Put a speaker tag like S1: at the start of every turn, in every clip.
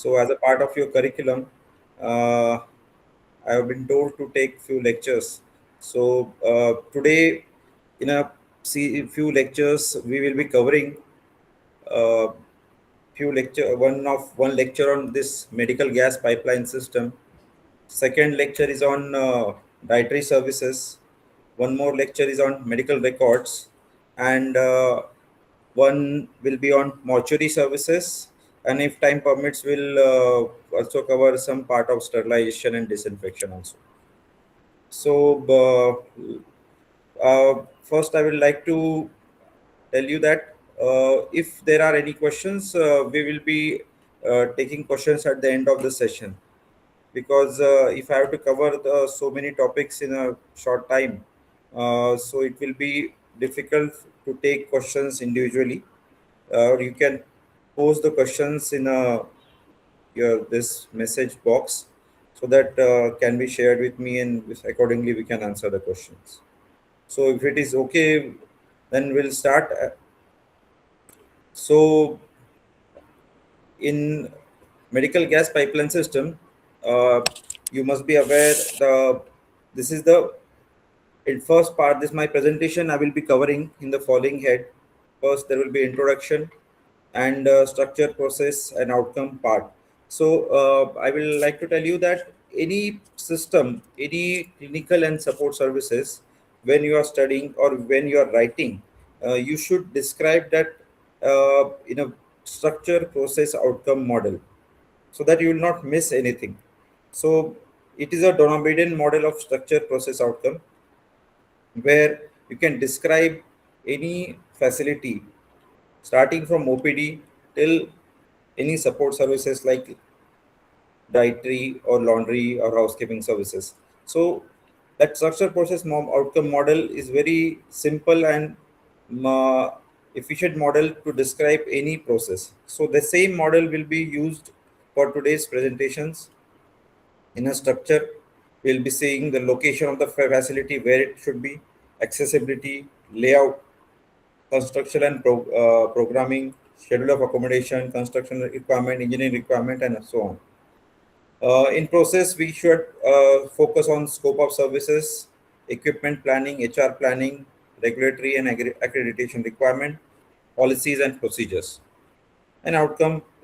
S1: So as a part of your curriculum, uh, I have been told to take few lectures. So today, in a few lectures, we will be covering uh, one lecture on this medical gas pipeline system. Second lecture is on dietary services. One more lecture is on medical records, and one will be on mortuary services. And if time permits, we'll also cover some part of sterilization and disinfection also. So, first, I would like to tell you that if there are any questions, we will be taking questions at the end of the session, because if I have to cover so many topics in a short time, so it will be difficult to take questions individually. Or you can post the questions in your this message box, so that can be shared with me, and accordingly we can answer the questions. So if it is okay, then we'll start. So in medical gas pipeline system, uh, you must be aware this is the in first part. This my presentation I will be covering in the following head. First, there will be introduction and structure, process, and outcome part. So I will like to tell you that any system, any clinical and support services, when you are studying or when you are writing, you should describe that in a structure, process, outcome model, so that you will not miss anything. So it is a Donabedian model of structure, process, outcome, where you can describe any facility starting from OPD till any support services like dietary or laundry or housekeeping services. So that structure, process, outcome model is very simple and uh, efficient model to describe any process. So the same model will be used for today's presentations. In a structure, we'll be seeing the location of the facility, where it should be, accessibility, layout, construction and programming, schedule of accommodation, construction requirement, engineering requirement, and so on. In process, we should focus on scope of services, equipment planning, HR planning, regulatory and accreditation requirement, policies and procedures, and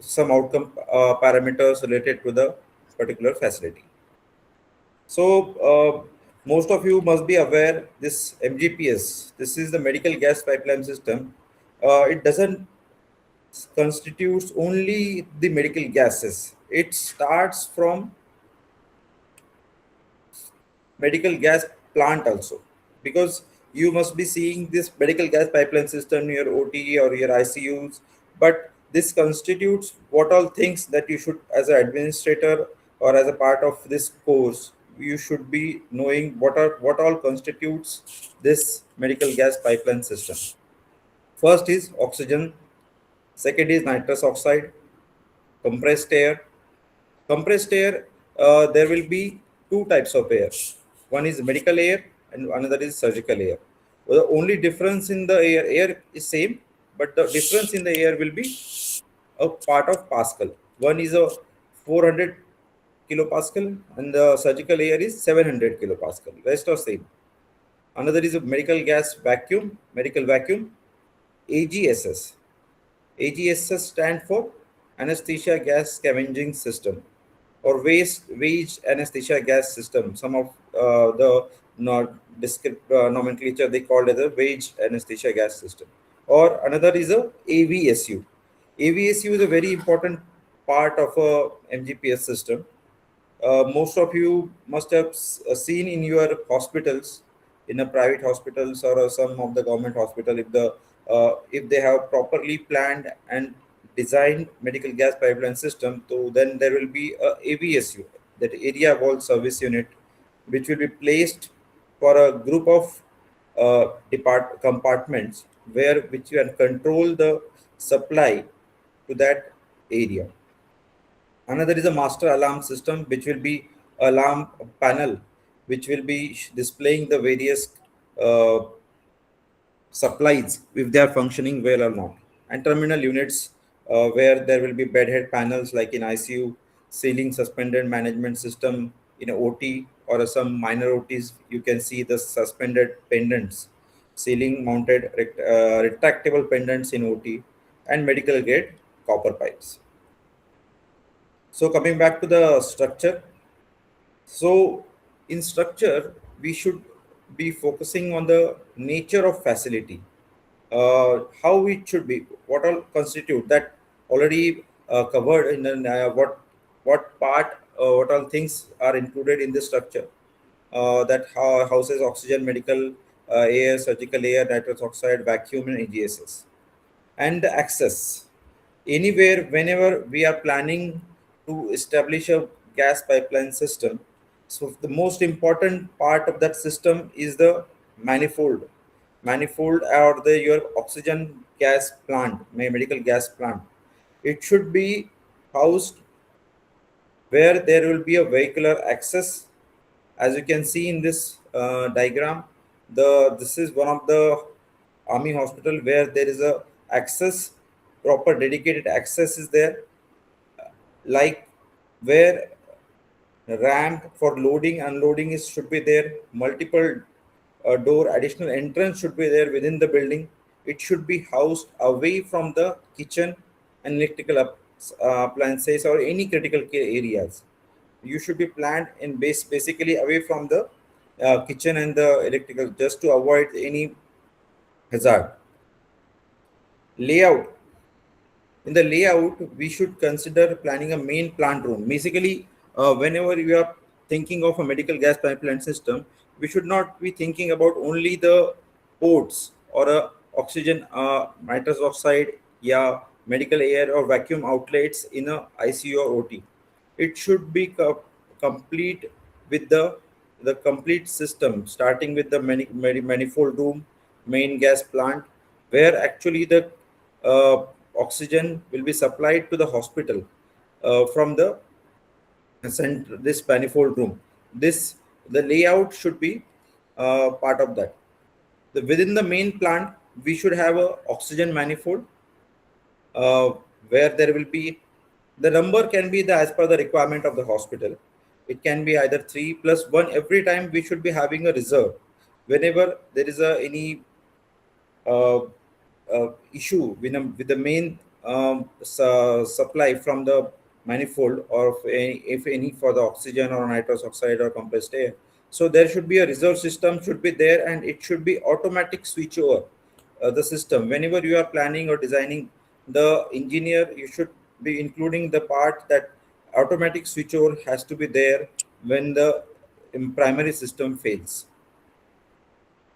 S1: some outcome parameters related to the particular facility. So most of you must be aware this MGPS. This is the medical gas pipeline system. It doesn't constitutes only the medical gases. It starts from medical gas plant also, because you must be seeing this medical gas pipeline system in your OT or your ICUs. But this constitutes what all things that you should, as an administrator or as a part of this course, you should be knowing what all constitutes this medical gas pipeline system. First is oxygen, second is nitrous oxide, compressed air. Compressed air, there will be two types of air. One is medical air and another is surgical air. The only difference in the air is same, but the difference in the air will be a part of Pascal. One is a 400 kilopascal and the surgical air is 700 kilopascal. Rest are same. Another is a medical vacuum, AGSS. AGSS stand for anesthesia gas scavenging system, or wage anesthesia gas system. Some of the nomenclature they called as a wage anesthesia gas system. Or another is a AVSU. AVSU is a very important part of a MGPS system. Most of you must have seen in your hospitals, in a private hospitals or some of the government hospital, if they have properly planned and designed medical gas pipeline system, so then there will be a AVSU, that area wall service unit, which will be placed for a group of compartments, which can control the supply to that area. Another is a master alarm system, which will be alarm panel, which will be displaying the various uh, supplies if they are functioning well or not. And terminal units, where there will be bed head panels like in ICU, ceiling suspended management system in a OT or some minor OTs. You can see the suspended pendants, ceiling mounted retractable pendants in OT, and medical grade copper pipes. So coming back to the structure, so in structure, we should be focusing on the nature of facility, how it should be, what all constitute that already covered in the, what part, what all things are included in the structure. That houses oxygen, medical air, surgical air, nitrous oxide, vacuum, and AGSS, and the access anywhere whenever we are planning to establish a gas pipeline system. So the most important part of that system is the manifold or the your oxygen gas plant, medical gas plant. It should be housed where there will be a vehicular access. As you can see in this diagram, this is one of the army hospital where there is a access, proper dedicated access is there, like where ramp for loading unloading is should be there, multiple door additional entrance should be there within the building. It should be housed away from the kitchen and electrical appliances or any critical care areas. You should be planned in basically away from the kitchen and the electrical, just to avoid any hazard. Layout, in the layout we should consider planning a main plant room. Basically, whenever we are thinking of a medical gas pipeline system, we should not be thinking about only the ports or a oxygen, nitrous oxide, yeah, medical air or vacuum outlets in a ICU or OT. It should be complete with the complete system, starting with the manifold room, main gas plant, where actually the uh, oxygen will be supplied to the hospital from the center, this manifold room. This, the layout should be part of that. Within the main plant, we should have a oxygen manifold, uh, where there will be, the number can be the as per the requirement of the hospital. It can be either 3 plus 1. Every time we should be having a reserve whenever there is any uh, issue with the main supply from the manifold, or if any for the oxygen or nitrous oxide or compressed air. So there should be a reserve system should be there, and it should be automatic switch over the system. Whenever you are planning or designing, the engineer, you should be including the part that automatic switchover has to be there when the primary system fails.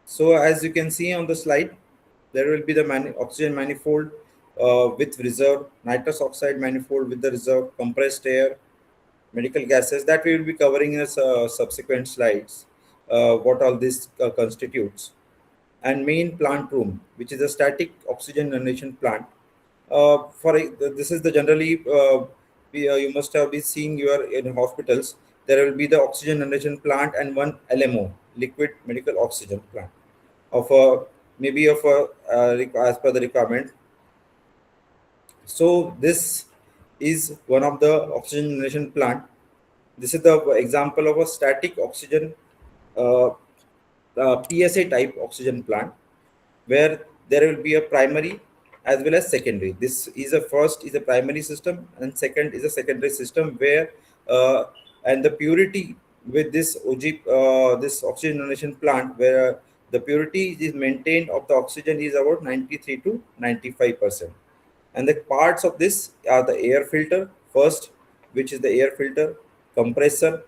S1: So as you can see on the slide, there will be the oxygen manifold with reserve, nitrous oxide manifold with the reserve, compressed air, medical gases, that we will be covering in subsequent slides, what all this constitutes. And main plant room, which is a static oxygen generation plant. This is the generally, you must have been seeing your in hospitals. There will be the oxygen generation plant and one LMO, liquid medical oxygen plant, of a maybe of a as per the requirement. So this is one of the oxygen generation plant. This is the example of a static oxygen, uh, PSA type oxygen plant, where there will be a primary as well as secondary. This is a first is a primary system, and second is a secondary system where uh, and the purity with this this oxygen generation plant, where the purity is maintained of the oxygen is about 93 to 95%. And the parts of this are the air filter first, which is the air filter, compressor,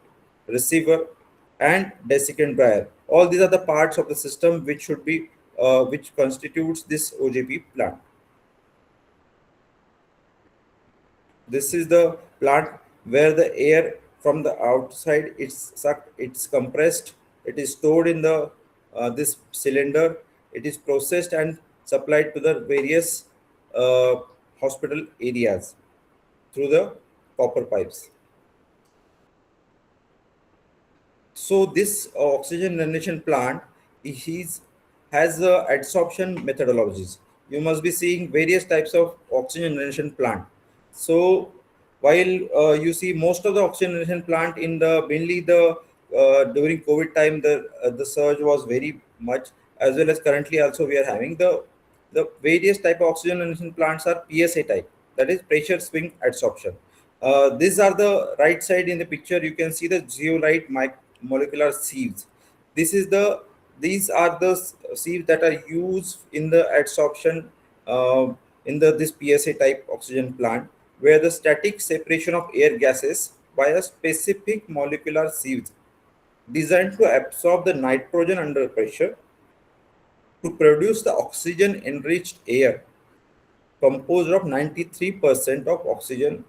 S1: receiver, and desiccant dryer. All these are the parts of the system which should be which constitutes this OJP plant. This is the plant where the air from the outside it's sucked, it's compressed, it is stored in the this cylinder, it is processed and supplied to the various uh, hospital areas through the copper pipes. So this oxygen generation plant is has adsorption methodologies. you must be seeing various types of oxygen generation plant. So while you see most of the oxygen generation plant in the mainly the during COVID time, the surge was very much, as well as currently also we are having the various type of oxygen generation plants are PSA type, that is pressure swing adsorption. These are the right side in the picture. You can see the zeolite molecular sieves. This is the these are the sieves that are used in the adsorption uh, in the this PSA type oxygen plant, where the static separation of air gases by a specific molecular sieves designed to absorb the nitrogen under pressure to produce the oxygen enriched air composed of 93% of oxygen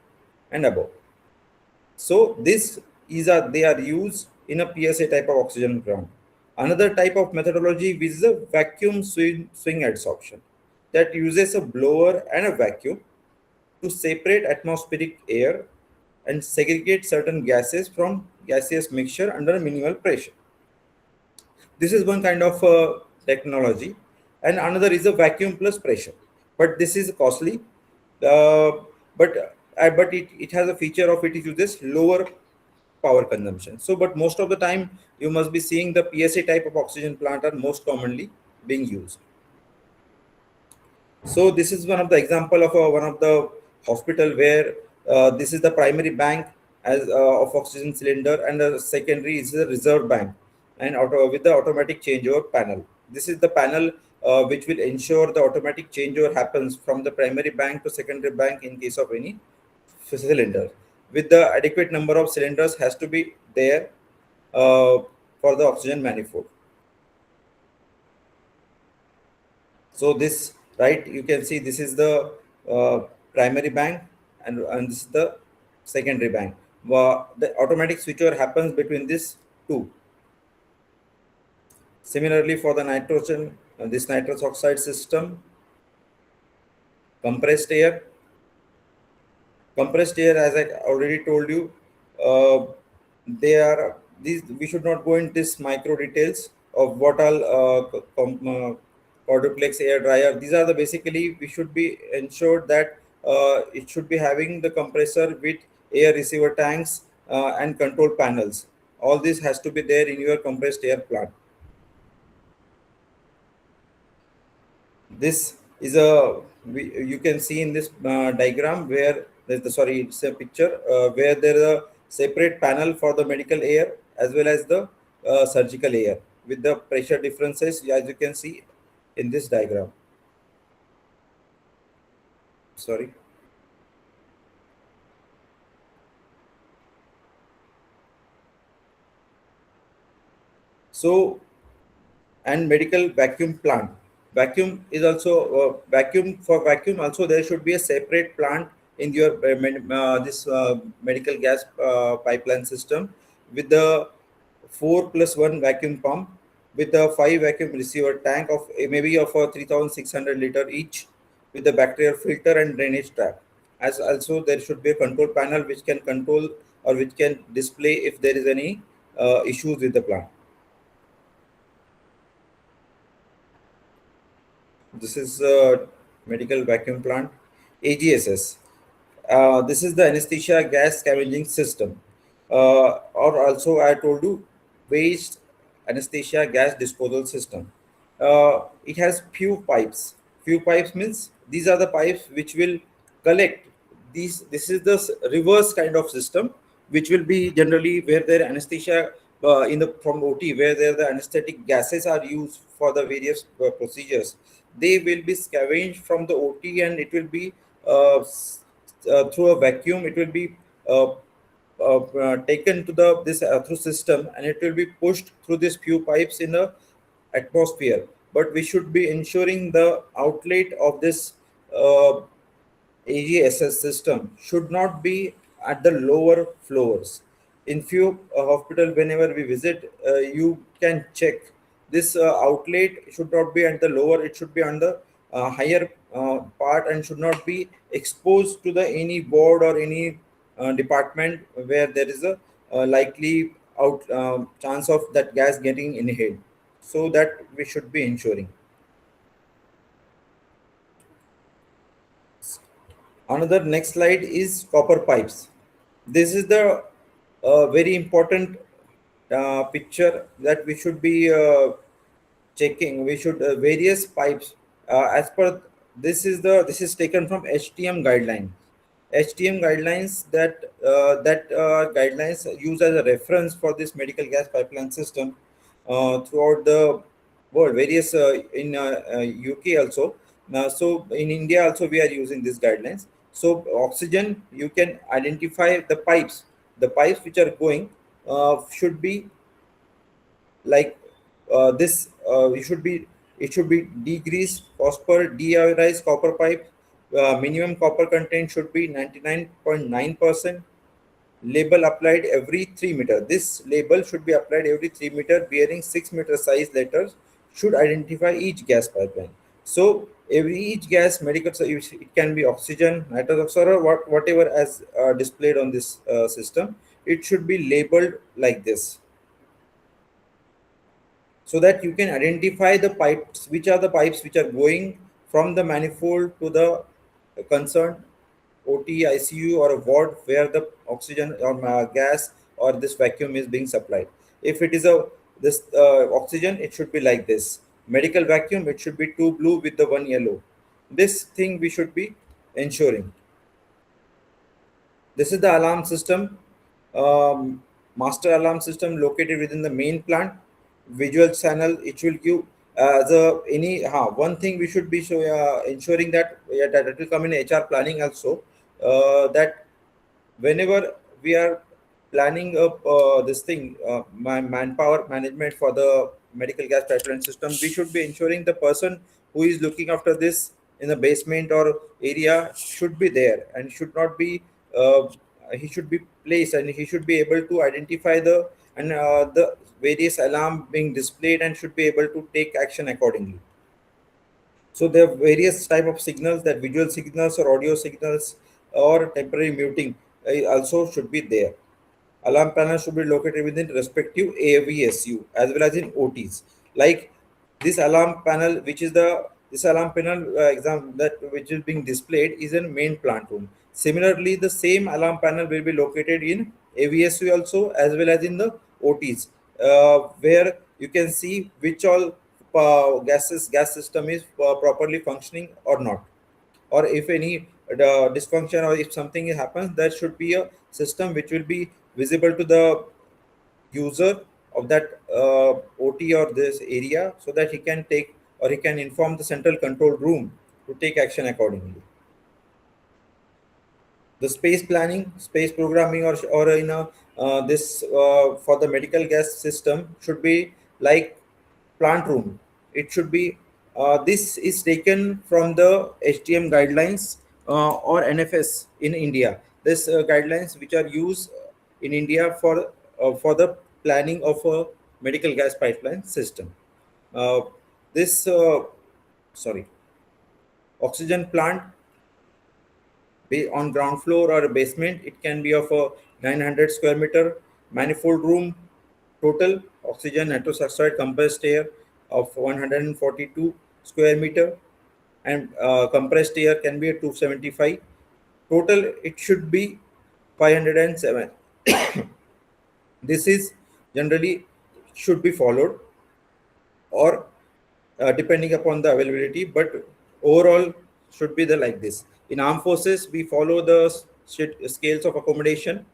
S1: and above. So this is a they are used in a PSA type of oxygen plant. Another type of methodology is the vacuum swing adsorption that uses a blower and a vacuum to separate atmospheric air and segregate certain gases from gaseous mixture under minimal pressure. This is one kind of technology, and another is a vacuum plus pressure. But this is costly, uh, but it has a feature of it uses lower power consumption. So, but most of the time, you must be seeing the PSA type of oxygen plant are most commonly being used. So this is one of the example of one of the hospital where this is the primary bank as of oxygen cylinder, and the secondary is the reserve bank, and with the automatic changeover panel. This is the panel which will ensure the automatic changeover happens from the primary bank to secondary bank in case of any cylinder. With the adequate number of cylinders has to be there for the oxygen manifold. So this right, you can see this is the primary bank, and this is the secondary bank. The automatic switchover happens between these two. Similarly, for the nitrogen, this nitrous oxide system, compressed air. Compressed air, as I already told you, uh, they are these. We should not go into this micro details of what all quadruplex air dryer. These are the basically we should be ensured that it should be having the compressor with air receiver tanks and control panels. All this has to be there in your compressed air plant. This is you can see in this diagram where there's the sorry it's a picture where there is a separate panel for the medical air as well as the surgical air with the pressure differences as you can see in this diagram. Sorry. So, and medical vacuum plant. Vacuum is also vacuum for vacuum. Also, there should be a separate plant in your this medical gas pipeline system with the 4+1 vacuum pump with the 5 vacuum receiver tank of maybe of 3,600 liter each with the bacterial filter and drainage trap. As also there should be a control panel which can control or which can display if there is any issues with the plant. This is a medical vacuum plant, AGSS. This is the anesthesia gas scavenging system, or also I told you waste anesthesia gas disposal system. It has few pipes. Few pipes means these are the pipes which will collect these. This is the reverse kind of system which will be generally where their anesthesia in the from OT where there the anesthetic gases are used for the various procedures. They will be scavenged from the OT, and it will be through a vacuum. It will be taken to the this through system, and it will be pushed through these few pipes in the atmosphere. But we should be ensuring the outlet of this uh, AGSS system should not be at the lower floors. In few hospital, whenever we visit, you can check this outlet should not be at the lower. It should be on the higher part and should not be exposed to the any board or any department where there is a likely out chance of that gas getting inhaled. So that we should be ensuring. Another next slide is copper pipes. This is the very important picture that we should be checking. We should various pipes as per this is taken from HTM guidelines. HTM guidelines that guidelines used as a reference for this medical gas pipeline system throughout the world, various in UK also. So in India also we are using these guidelines. So oxygen, you can identify the pipes which are going should be like this. It should be degreased phosphor deiorized copper pipe. Minimum copper content should be 99.9%. Label applied every 3 meter. This label should be applied every 3 meter, bearing 6 meter size letters should identify each gas pipeline. So every each gas medical, so it can be oxygen, nitrous oxide, or whatever as displayed on this system. It should be labeled like this, so that you can identify the pipes, which are the pipes which are going from the manifold to the concerned OT, ICU, or a ward where the oxygen or gas or this vacuum is being supplied. If it is a this oxygen, it should be like this. Medical vacuum, it should be two blue with the one yellow. This thing we should be ensuring. This is the alarm system, master alarm system located within the main plant. Visual channel, it will give the any one thing we should be ensuring that, that it will come in HR planning also, that whenever we are planning up this thing, manpower management for the medical gas pipeline system, we should be ensuring the person who is looking after this in the basement or area should be there and should not be uh, he should be placed, and he should be able to identify the various alarm being displayed and should be able to take action accordingly. So there are various type of signals, that visual signals or audio signals or temporary muting also should be there. Alarm panel should be located within respective AVSU as well as in OTs. Like this alarm panel, which is the this alarm panel exam that which is being displayed is in main plant room. Similarly, the same alarm panel will be located in AVSU also as well as in the OTs, where you can see which all gas system is properly functioning or not, or if any dysfunction or if something happens, there should be a system which will be visible to the user of that OT or this area, so that he can take or he can inform the central control room to take action accordingly. The space planning, space programming, or in a this for the medical gas system should be like plant room. It should be this is taken from the HTM guidelines or NFS in India. This guidelines which are used in India for the planning of a medical gas pipeline system. Uh, this sorry oxygen plant be on ground floor or a basement. It can be of a 900 square meter manifold room. Total oxygen nitrous oxide compressed air of 142 square meter, and compressed air can be a 275. Total it should be 507. This is generally should be followed, or depending upon the availability, but overall should be the like this. In armed forces, we follow the scales of accommodation,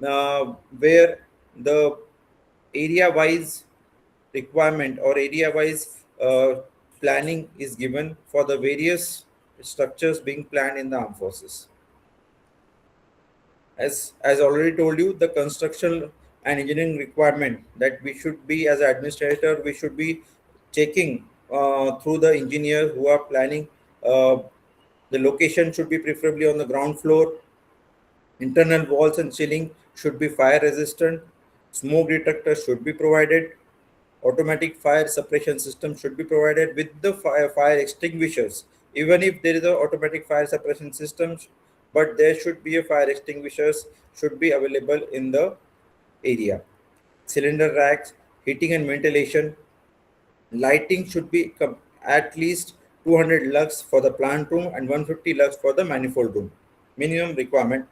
S1: where the area wise requirement or area wise planning is given for the various structures being planned in the armed forces. As already told you, the construction and engineering requirement, that we should be as an administrator, we should be checking through the engineers who are planning. uh, the location should be preferably on the ground floor. Internal walls and ceiling should be fire resistant. Smoke detector should be provided. Automatic fire suppression system should be provided with the fire extinguishers. Even if there is a automatic fire suppression system, but there should be a fire extinguishers should be available in the area. Cylinder racks, heating and ventilation, lighting should be at least 200 lux for the plant room and 150 lux for the manifold room. minimum requirement: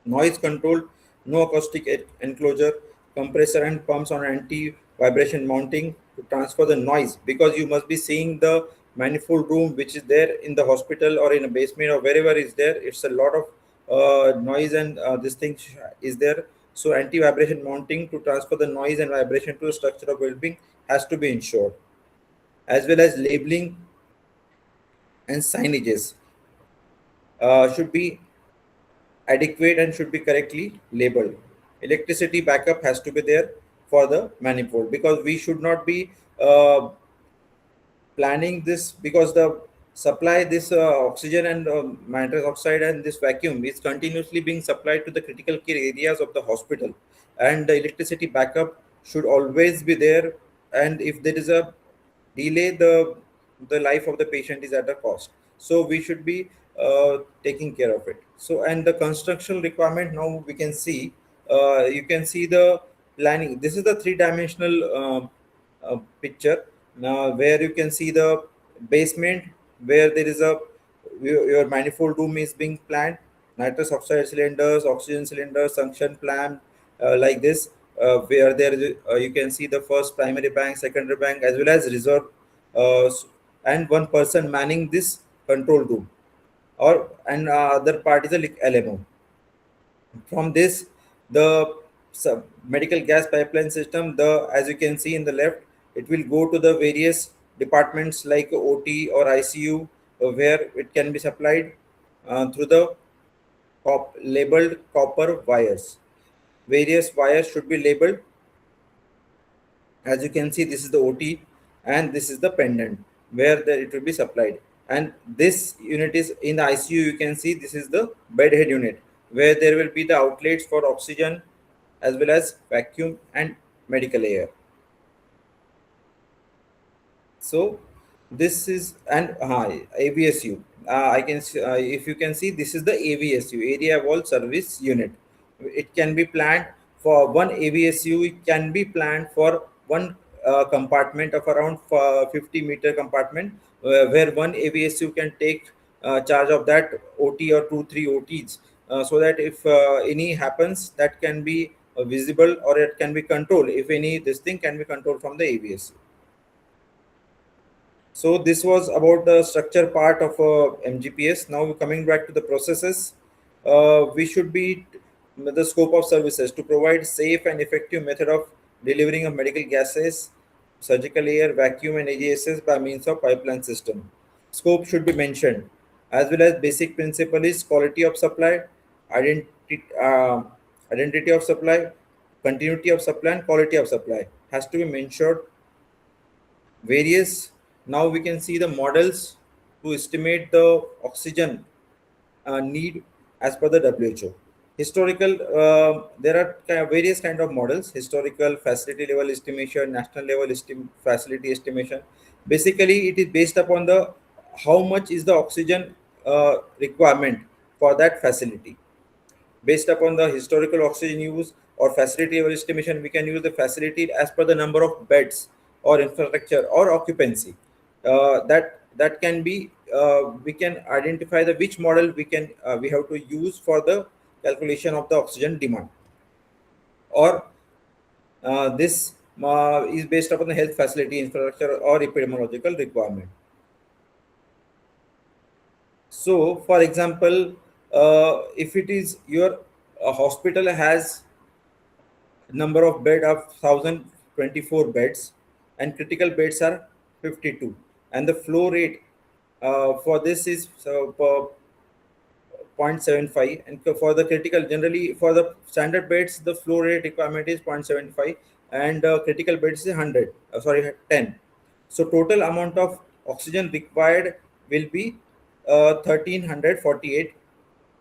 S1: noise controlled, no acoustic enclosure, compressor and pumps on anti-vibration mounting to transfer the noise, because you must be seeing the manifold room which is there in the hospital or in a basement or wherever is there. It's a lot of noise, and this thing is there. So anti-vibration mounting to transfer the noise and vibration to the structure of building has to be ensured, as well as labeling and signages should be adequate and should be correctly labeled. Electricity backup has to be there for the manifold, because we should not be planning this, because the supply this oxygen and nitrous oxide and this vacuum is continuously being supplied to the critical care areas of the hospital, and the electricity backup should always be there. And if there is a delay, the life of the patient is at a cost. So we should be taking care of it. So, and the construction requirement, now we can see, you can see the planning. This is the three-dimensional picture now, where you can see the basement, where there is a your manifold room is being planned, nitrous oxide cylinders, oxygen cylinders, suction plan, like this, where there is, you can see the first primary bank, secondary bank, as well as reserve, and one person manning this control room, or and other part is a LMO. From this, the medical gas pipeline system, the as you can see in the left, it will go to the various departments like OT or ICU, where it can be supplied through the labeled copper wires. Various wires should be labeled. As you can see, this is the OT, and this is the pendant where it will be supplied. And this unit is in the ICU. You can see this is the bed head unit, where there will be the outlets for oxygen as well as vacuum and medical air. So this is and AVSU. I can if you can see, this is the AVSU, area wall service unit. It can be planned for one AVSU. It can be planned for one compartment of around 50-meter compartment, where one AVSU can take charge of that OT or 2-3 OTs, so that if any happens, that can be visible, or it can be controlled. If any, this thing can be controlled from the AVSU. So this was about the structure part of MGPS. Now coming back to the processes, we should be the scope of services to provide safe and effective method of delivering of medical gases, surgical air, vacuum, and AGSS by means of pipeline system. Scope should be mentioned, as well as basic principle is quality of supply, identity, identity of supply, continuity of supply, and quality of supply has to be mentioned. Various, now we can see the models to estimate the oxygen need as per the WHO. Historical, there are various kind of models: historical, facility level estimation, national level facility estimation. Basically, it is based upon the how much is the oxygen requirement for that facility. Based upon the historical oxygen use or facility level estimation, we can use the facility as per the number of beds or infrastructure or occupancy. That can be, we can identify the which model we have to use for the calculation of the oxygen demand, or this is based upon the health facility infrastructure or epidemiological requirement. So, for example, if it is your hospital has number of bed of 1024 beds, and critical beds are 52, and the flow rate for this is 0.75, and for the critical, generally for the standard beds, the flow rate requirement is 0.75, and critical beds is 100, 10. So total amount of oxygen required will be 1348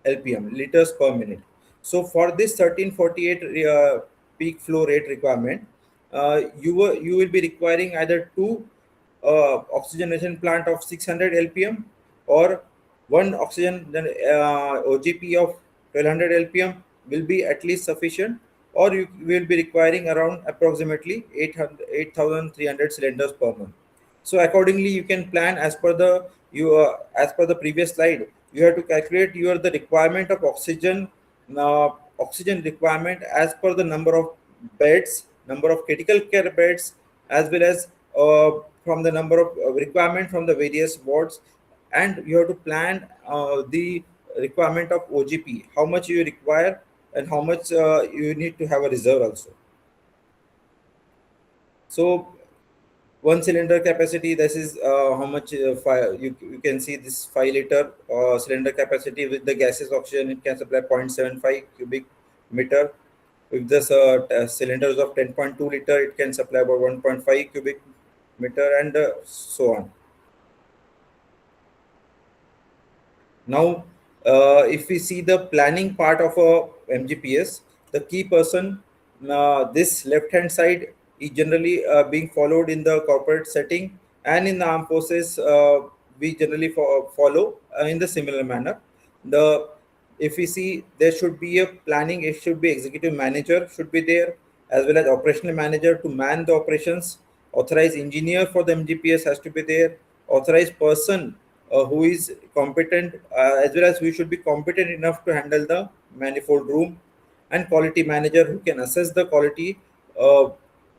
S1: LPM, liters per minute. So for this 1348 peak flow rate requirement, you will be requiring either two oxygenation plant of 600 LPM, or one oxygen OGP of 1200 LPM will be at least sufficient, or you will be requiring around approximately 8,300 cylinders per month. So accordingly, you can plan as per the as per the previous slide. you have to calculate your the requirement of oxygen, oxygen requirement as per the number of beds, number of critical care beds, as well as from the number of requirement from the various wards. And you have to plan the requirement of OGP, how much you require and how much you need to have a reserve also. So one cylinder capacity, this is how much you can see this 5 liter cylinder capacity. With the gaseous oxygen, it can supply 0.75 cubic meter. With this cylinders of 10.2 liter, it can supply about 1.5 cubic meter, and so on. Now, if we see the planning part of a MGPS, the key person, this left hand side is generally being followed in the corporate setting, and in the armed forces, we generally follow in the similar manner. The If we see, there should be a planning, it should be executive manager should be there, as well as operational manager to man the operations. Authorized engineer for the MGPS has to be there. Authorized person who is competent, as well as we should be competent enough to handle the manifold room, and quality manager who can assess the quality uh,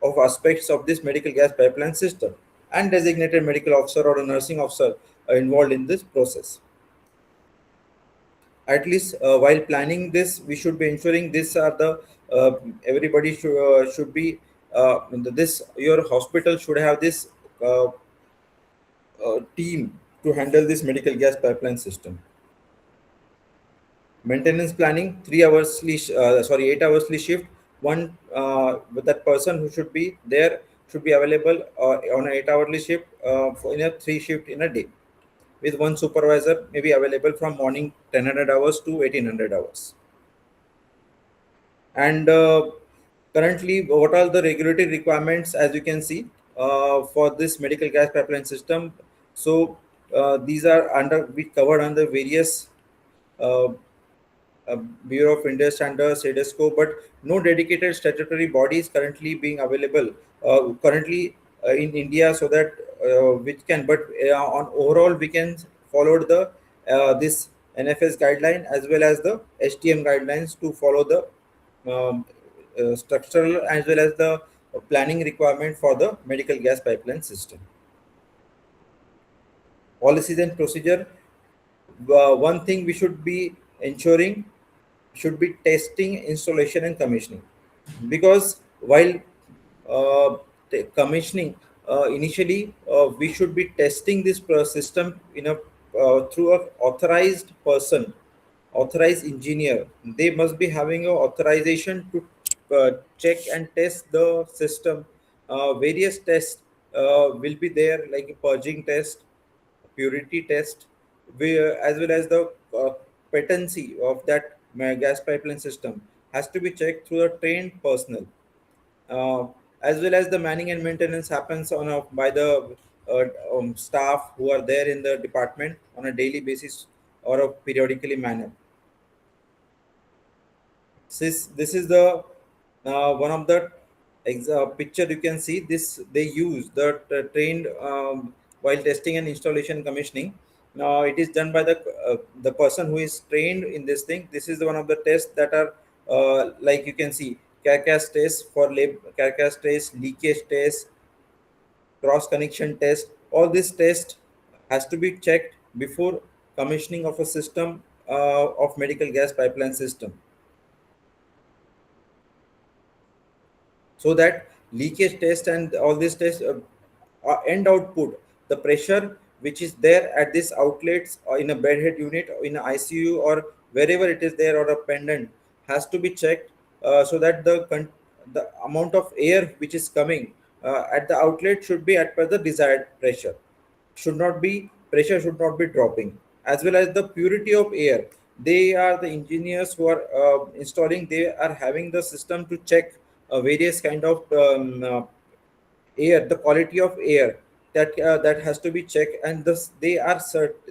S1: of aspects of this medical gas pipeline system, and designated medical officer or a nursing officer involved in this process. At least while planning this, we should be ensuring these are the everybody should be this your hospital should have this uh, team to handle this medical gas pipeline system. Maintenance planning, 3 hours sorry 8 hours shift. One with that person who should be there should be available on an 8 hourly shift in a 3 shift in a day, with one supervisor may be available from morning 1000 hours to 1800 hours. And currently, what are the regulatory requirements, as you can see, for this medical gas pipeline system? So these are under we covered under various uh, uh, Bureau of Indian Standards, SEDESCO, but no dedicated statutory body is currently being available currently in India, so that which can, but on overall we can follow the this NFS guideline as well as the HTM guidelines to follow the structural as well as the planning requirement for the medical gas pipeline system. Policies and procedure. One thing we should be ensuring should be testing, installation, and commissioning. Because while commissioning, initially we should be testing this system in a through a authorized person, authorized engineer. They must be having a authorization to check and test the system. Various tests will be there, like a purging test, purity test, as well as the patency of that gas pipeline system has to be checked through a trained personnel, uh, as well as the manning and maintenance happens on by the staff who are there in the department on a daily basis or a periodically manner. This is the one of the picture you can see. This they use the trained while testing and installation commissioning. Now it is done by the person who is trained in this thing. This is one of the tests that are like you can see carcass test for carcass test, leakage test, cross connection test. All this test has to be checked before commissioning of a system of medical gas pipeline system, so that leakage test and all these tests end output, the pressure which is there at this outlets or in a bedhead unit or in a ICU or wherever it is there, or a pendant, has to be checked, so that the amount of air which is coming at the outlet should be at per the desired pressure, should not be pressure should not be dropping, as well as the purity of air. They are the engineers who are installing, they are having the system to check various kind of air, the quality of air, that has to be checked, and this they are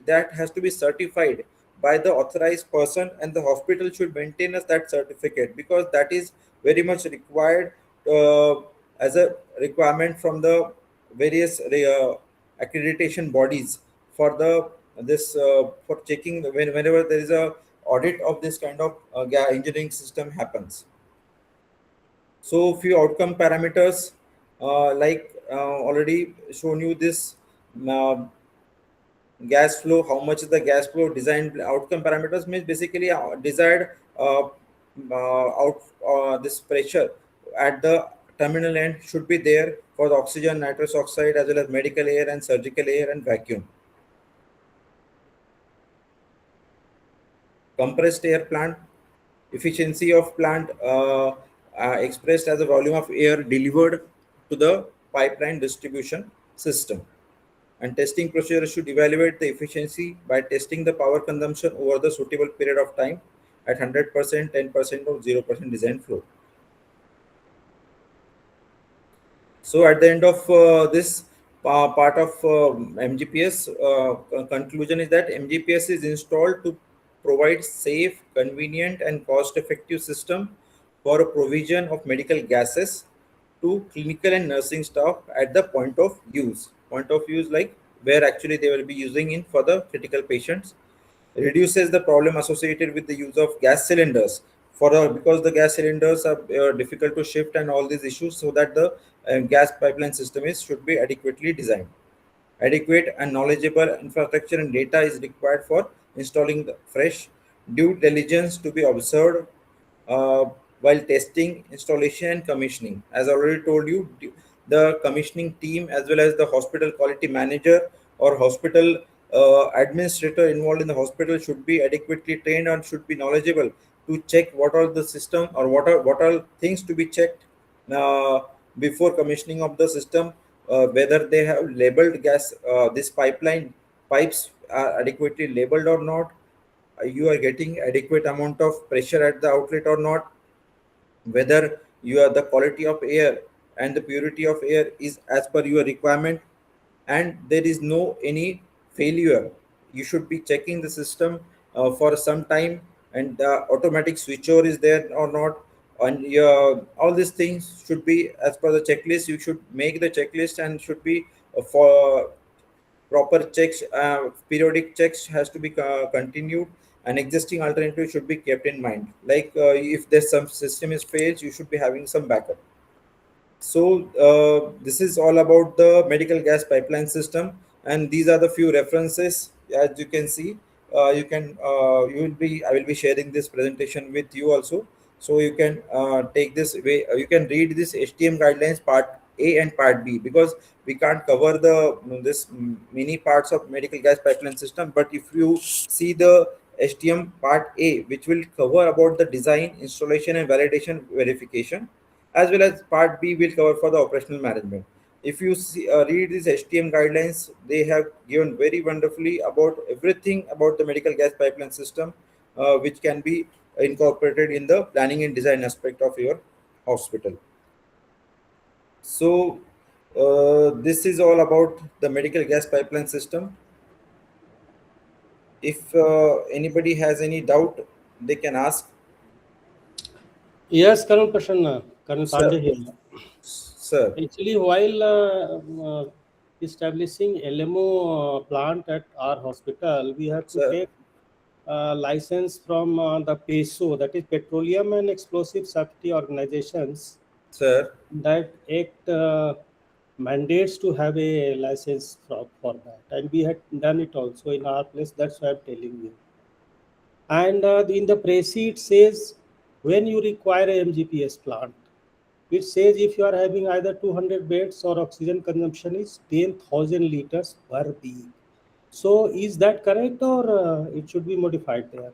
S1: that has to be certified by the authorized person, and the hospital should maintain us that certificate, because that is very much required uh, as a requirement from the various accreditation bodies for the this for checking whenever there is a audit of this kind of engineering system happens. So few outcome parameters, already shown you this uh, gas flow, how much is the gas flow. Design outcome parameters means basically desired out this pressure at the terminal end should be there for the oxygen, nitrous oxide, as well as medical air and surgical air and vacuum. Compressed air plant, efficiency of plant expressed as a volume of air delivered to the pipeline distribution system. And testing procedure should evaluate the efficiency by testing the power consumption over the suitable period of time at 100%, 10%, or 0% design flow. So at the end of this part of MGPS, conclusion is that MGPS is installed to provide safe, convenient, and cost-effective system for a provision of medical gases to clinical and nursing staff at the point of use. Point of use, like where actually they will be using in for the critical patients. Reduces the problem associated with the use of gas cylinders because the gas cylinders are difficult to shift and all these issues, so that the gas pipeline system is should be adequately designed. Adequate and knowledgeable infrastructure and data is required for installing the fresh. Due diligence to be observed uh, while testing, installation, and commissioning. As I already told you, the commissioning team as well as the hospital quality manager or hospital administrator involved in the hospital should be adequately trained and should be knowledgeable to check what are the system or what are things to be checked uh, before commissioning of the system, whether they have labeled gas this pipeline pipes are adequately labeled or not, you are getting adequate amount of pressure at the outlet or not, whether you are the quality of air and the purity of air is as per your requirement, and there is no any failure. You should be checking the system for some time, and the automatic switchover is there or not, and all these things should be as per the checklist. You should make the checklist and should be for proper checks, periodic checks has to be continued, and existing alternative should be kept in mind, like if there's some system is failed, you should be having some backup. So this is all about the medical gas pipeline system, and these are the few references. As you can see, you will be I will be sharing this presentation with you also, so you can take this way. You can read this HTM guidelines part A and part B, because we can't cover the this many parts of medical gas pipeline system. But if you see the HTM part A, which will cover about the design, installation, and validation verification, as well as part B will cover for the operational management. If you see, read these HTM guidelines, they have given very wonderfully about everything about the medical gas pipeline system, which can be incorporated in the planning and design aspect of your hospital. So this is all about the medical gas pipeline system. If anybody has any doubt, they can ask.
S2: Yes, Colonel Prasanna, Colonel
S1: Sir,
S2: Pandey here.
S1: sir,
S2: Actually, while establishing LMO plant at our hospital, we have to
S1: sir,
S2: take license from the PESO, that is Petroleum and Explosive Safety Organizations,
S1: sir.
S2: that act mandates to have a license for that. And we had done it also in our place, that's why I'm telling you. And in the press it says when you require a MGPS plant, it says if you are having either 200 beds or oxygen consumption is 10,000 liters per week. So is that correct, or it should be modified there?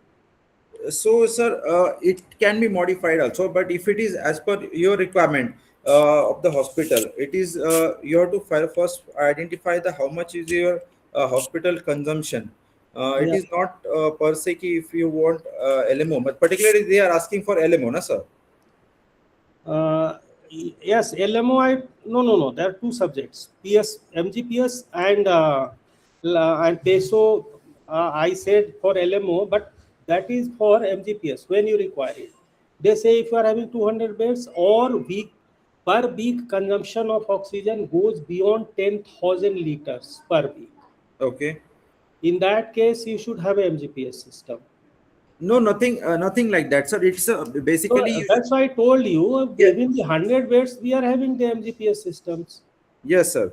S1: So, sir, it can be modified also, but if it is as per your requirement of the hospital, it is you have to first identify the how much is your hospital consumption. It
S2: Yeah.
S1: is not per se ki if you want LMO, but particularly they are asking for LMO, na sir?
S2: Uh, yes, LMO. No. There are two subjects: MGPS, and PESO. I said for LMO, but that is for MGPS when you require it. They say if you are having 200 beds or per week consumption of oxygen goes beyond 10,000 liters per week.
S1: Okay.
S2: In that case, you should have a MGPS system.
S1: No, nothing, nothing like that, sir. It's
S2: So
S1: basically you should,
S2: that's why I told you,
S1: yeah,
S2: within the 100 beds, we are having the MGPS systems.
S1: yes, sir.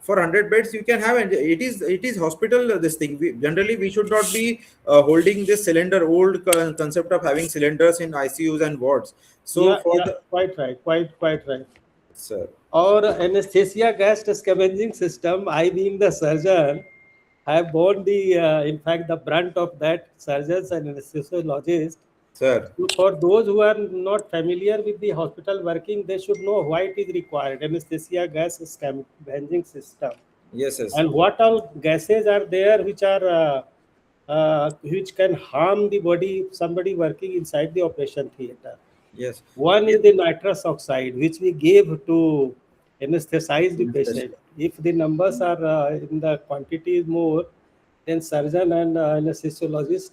S1: For 100 beds you can have, and it is hospital, this thing generally we should not be holding this cylinder old concept of having cylinders in ICUs and wards. So
S2: Yeah,
S1: for
S2: yeah,
S1: the,
S2: quite right, quite right.
S1: sir,
S2: Or anesthesia gas scavenging system. I, being the surgeon, have borne the, in fact, the brunt of that. Surgeons and anesthesiologists.
S1: sir,
S2: So for those who are not familiar with the hospital working, they should know why it is required. Anesthesia gas scavenging system,
S1: yes, yes,
S2: and what all gases are there which are which can harm the body if somebody working inside the operation theater.
S1: yes,
S2: One
S1: yes,
S2: is the nitrous oxide, which we gave to anesthetize the
S1: yes,
S2: patient. If the numbers are in the quantity is more, then surgeon and anesthesiologist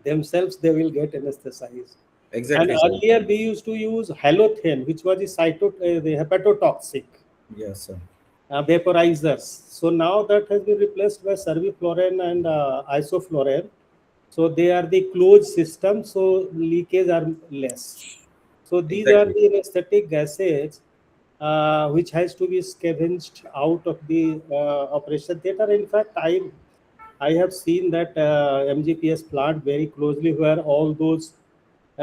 S2: themselves they will get anesthetized. And
S1: exactly, sir,
S2: earlier we used to use halothane, which was the the hepatotoxic
S1: yes, sir,
S2: vaporizers. So now that has been replaced by servifluorine and isoflurane. So they are the closed system, so leakage are less. So these are
S1: exactly,
S2: the anesthetic gases which has to be scavenged out of the operation theater. In fact, I have seen that MGPS plant very closely where all those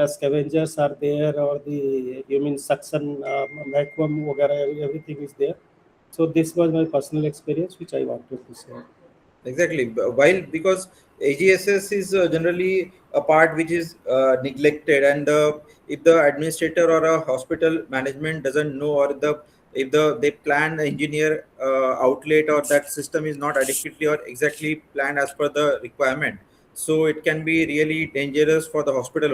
S2: scavengers are there, or the you mean suction vacuum, वगैरह, everything is there. So this was my personal experience, which I wanted to share.
S1: exactly. While because AGSS is generally a part which is neglected, and if the administrator or a hospital management doesn't know, or if they plan the engineer outlet, or that system is not adequately or exactly planned as per the requirement, so it can be really dangerous for the hospital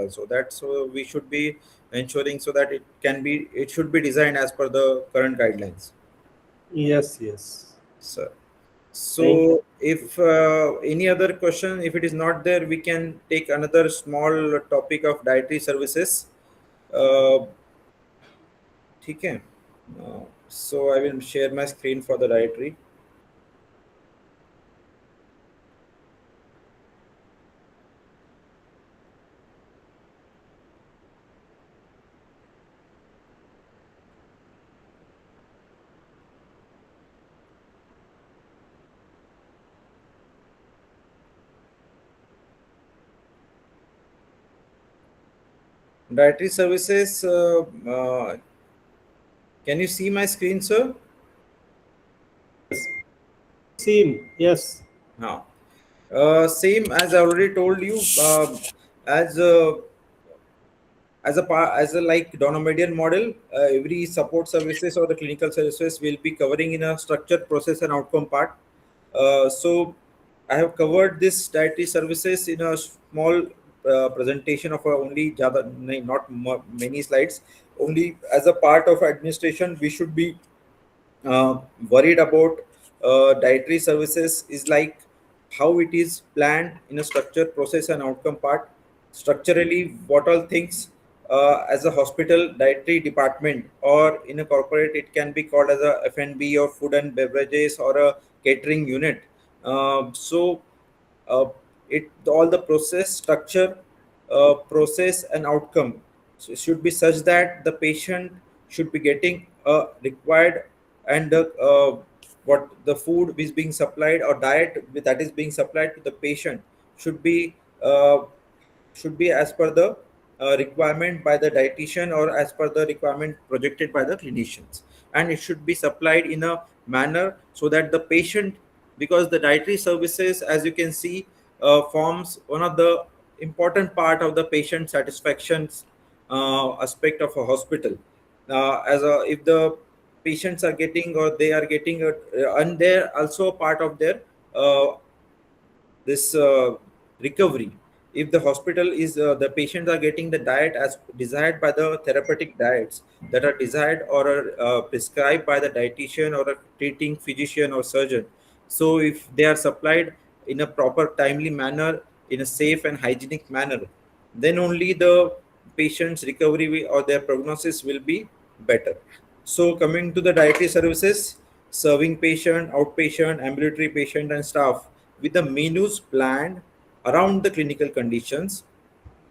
S1: also. That's we should be ensuring, so that it should be designed as per the current guidelines.
S2: Yes, yes.
S1: So,
S2: Thank you.
S1: so if any other question, if it is not there, we can take another small topic of dietary services. Uh, ठीक है? So I will share my screen for the dietary. Dietary services. Can you see my screen, sir?
S2: Seen, yes.
S1: Now, same as I already told you. As as a like donomedian model, every support services or the clinical services will be covering in a structured process and outcome part. So I have covered this dietary services in a small presentation of only Java, not many slides. Only as a part of administration, we should be worried about dietary services is like how it is planned in a structure, process, and outcome part. Structurally, what all things as a hospital dietary department, or in a corporate, it can be called as a F&B or food and beverages or a catering unit. So uh, it all the process structure, process and outcome, so it should be such that the patient should be getting required, and what the food is being supplied or diet that is being supplied to the patient should be uh, as per the requirement by the dietitian, or as per the requirement projected by the clinicians, and it should be supplied in a manner so that the patient, because the dietary services, as you can see, forms one of the important part of the patient satisfaction aspect of a hospital. As a if the patients are getting, or they are getting and they're also part of their uh, this recovery. If the hospital is the patients are getting the diet as desired by the therapeutic diets that are desired or are prescribed by the dietitian or a treating physician or surgeon, so if they are supplied in a proper timely manner, in a safe and hygienic manner, then only the patient's recovery or their prognosis will be better. So coming to the dietary services, serving patient, outpatient, ambulatory patient, and staff with the menus planned around the clinical conditions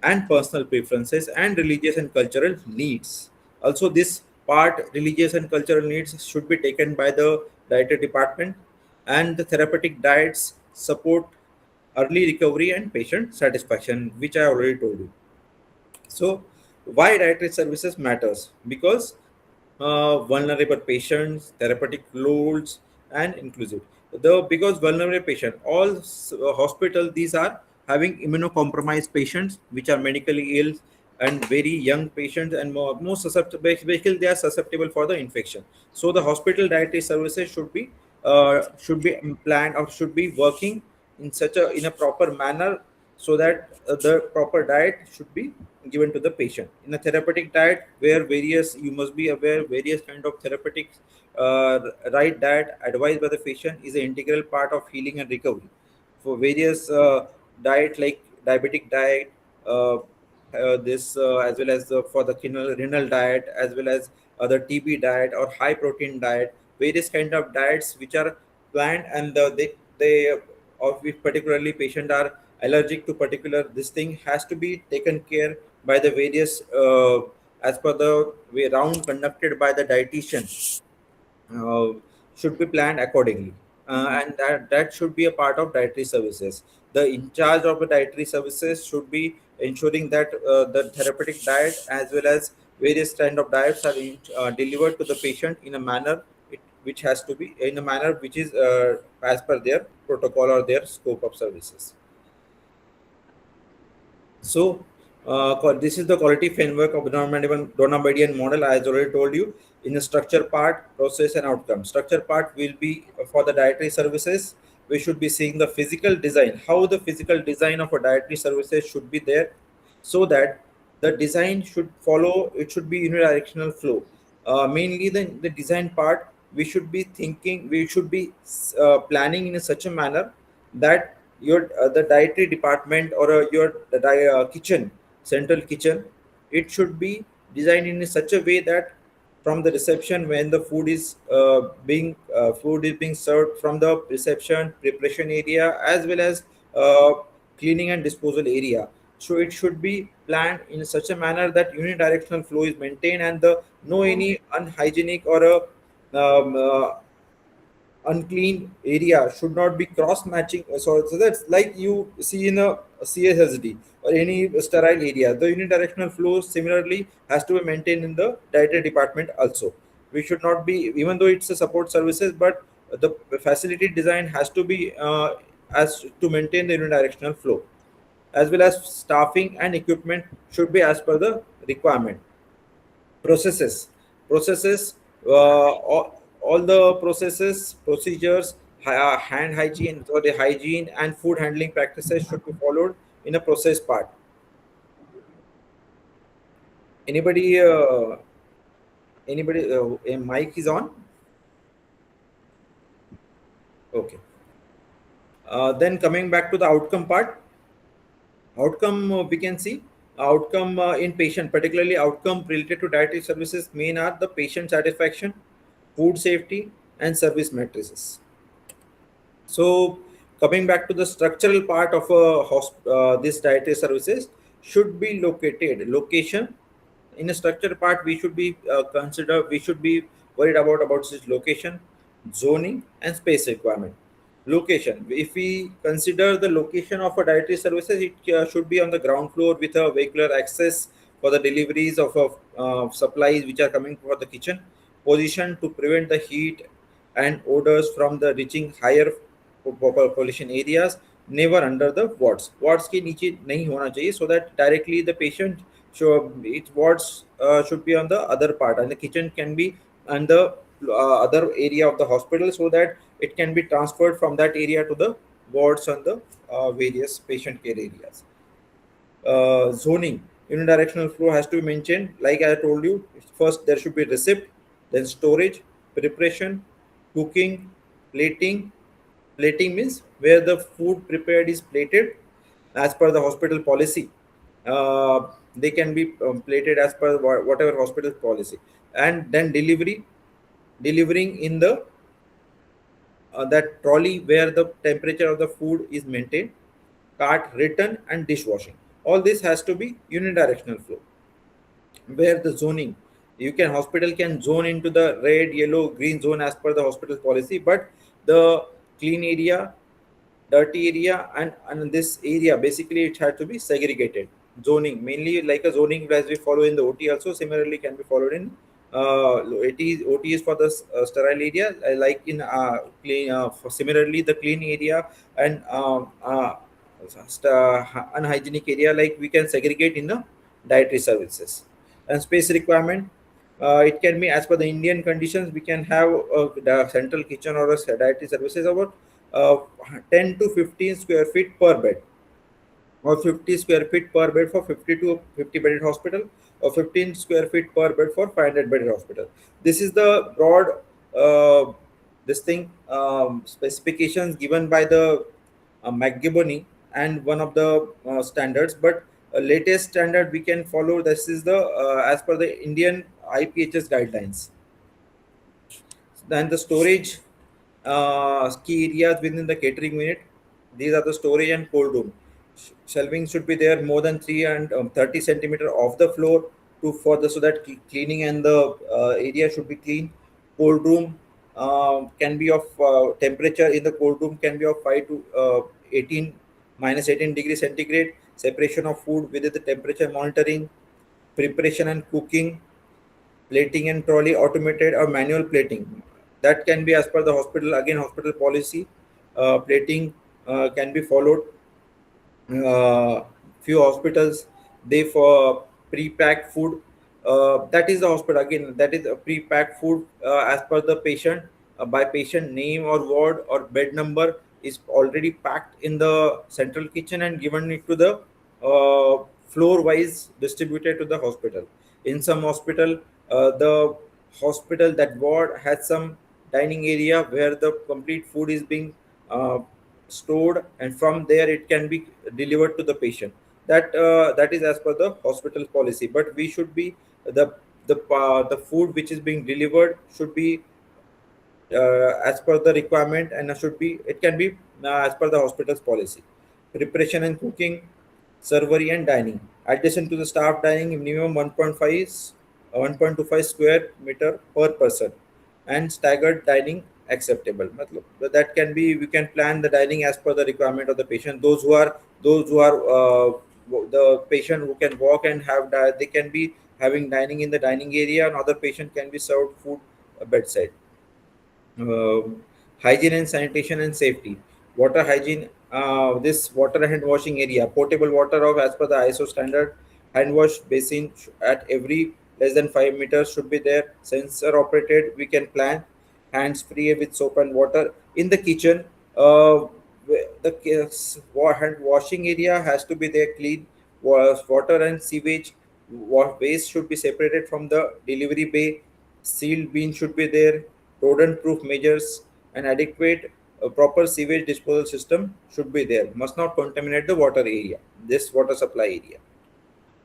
S1: and personal preferences and religious and cultural needs. Also, this part, religious and cultural needs, should be taken by the dietary department, and the therapeutic diets support early recovery and patient satisfaction, which I already told you. So, why dietary services matters? Because vulnerable patients, therapeutic loads, and inclusive. The because vulnerable patient, all hospital these are having immunocompromised patients, which are medically ill and very young patients, and more susceptible. Basically, they are susceptible for the infection. So the hospital dietary services should be planned or should be working in a proper manner, so that the proper diet should be given to the patient. In a therapeutic diet, where various, you must be aware, various kind of therapeutic right diet advised by the patient is an integral part of healing and recovery. For various diet like diabetic diet, this as well as for the renal diet, as well as other TB diet or high protein diet, various kind of diets which are planned, and they of if particularly patient are allergic to particular, this thing has to be taken care by the various as per the way round conducted by the dietitian, uh, should be planned accordingly, and that should be a part of dietary services. The in charge of the dietary services should be ensuring that the therapeutic diet as well as various kind of diets are delivered to the patient in a manner, which has to be in a manner which is as per their protocol or their scope of services. So, this is the quality framework of the Donabedian model. As already told you, in the structure part, process and outcome. Structure part will be for the dietary services. We should be seeing the physical design, how the physical design of a dietary services should be there, so that the design should follow. It should be unidirectional flow. Mainly the design part, we should be thinking. We should be planning in such a manner that your the dietary department or kitchen, central kitchen, it should be designed in such a way that from the reception, when the food is being served from the reception preparation area, as well as uh, cleaning and disposal area, so it should be planned in such a manner that unidirectional flow is maintained, and the no any unhygienic or a unclean area should not be cross matching. So that's like you see in a CSSD or any sterile area. The unidirectional flow similarly has to be maintained in the dietary department also. We should not be, even though it's a support services, but the facility design has to be as to maintain the unidirectional flow, as well as staffing and equipment should be as per the requirement. Processes, all the processes, procedures, hand hygiene or the hygiene and food handling practices should be followed in a process part. Anybody a mic is on? Okay. Then coming back to the outcome part, outcome, we can see outcome in patient, particularly outcome related to dietary services, main are the patient satisfaction, food safety, and service matrices. So, coming back to the structural part of this dietary services, should be located location. In a structured part, we should be we should be worried about this location, zoning, and space requirement. Location, if we consider the location of a dietary services, it should be on the ground floor with a vehicular access for the deliveries of supplies which are coming for the kitchen. Position to prevent the heat and odors from the reaching higher population areas. Never under the wards के नीचे नहीं होना चाहिए, so that directly the patient, so its wards should be on the other part, and the kitchen can be on the other area of the hospital, so that it can be transferred from that area to the wards on the various patient care areas. Zoning, unidirectional flow has to be maintained. Like I told you, first there should be receipt, then storage, preparation, cooking, plating. Plating means where the food prepared is plated as per the hospital policy. They can be plated as per whatever hospital policy, and then delivering in the that trolley where the temperature of the food is maintained, cart, return, and dishwashing. All this has to be unidirectional flow. Where the zoning, you can hospital can zone into the red, yellow, green zone as per the hospital policy, but the clean area, dirty area, and this area basically it had to be segregated. Zoning mainly like a zoning as we follow in the OT also similarly can be followed in OT is for the sterile area, like in clean for similarly the clean area and unhygienic area, like we can segregate in the dietary services. And space requirement, it can be as per the Indian conditions. We can have the central kitchen or a dietary services about uh, 10 to 15 square feet per bed, or 50 square feet per bed for 50 to 50 bedded hospital, or 15 square feet per bed for 500 bedded hospital. This is the broad this thing specifications given by the McGibbony and one of the standards, but latest standard we can follow. This is the as per the Indian IPHS guidelines. Then the storage key areas within the catering unit. These are the storage and cold room. Shelving should be there more than 3 and 30 centimeter off the floor to for the so that cleaning and the area should be clean. Cold room can be of temperature in the cold room can be of 5 to 18 minus 18 degrees centigrade. Separation of food within the temperature monitoring, preparation and cooking, plating and trolley automated or manual plating, that can be as per the hospital, again hospital policy. Plating can be followed. Few hospitals they for pre-packed food, that is the hospital again, that is a pre-packed food as per the patient, by patient name or ward or bed number is already packed in the central kitchen and given it to the floor wise distributed to the hospital. In some hospital, the hospital that ward has some dining area where the complete food is being uh, stored, and from there it can be delivered to the patient. That is as per the hospital policy, but we should be the food which is being delivered should be as per the requirement, and should be it can be as per the hospital's policy. Preparation and cooking, servery and dining, addition to the staff dining minimum 1.25 square meter per person, and staggered dining acceptable. Matlab, that can be, we can plan the dining as per the requirement of the patient. Those who are the patient who can walk and have they can be having dining in the dining area, and other patient can be served food bedside. um, Hygiene and sanitation and safety, water hygiene, this water hand washing area, portable water of as per the ISO standard, hand wash basin at every less than 5 meters should be there. Sensor operated, we can plan. Hands free with soap and water in the kitchen. Hand washing area has to be there clean. Water and sewage waste should be separated from the delivery bay. Sealed bin should be there. Rodent proof measures and adequate proper sewage disposal system should be there. Must not contaminate the water area, this water supply area.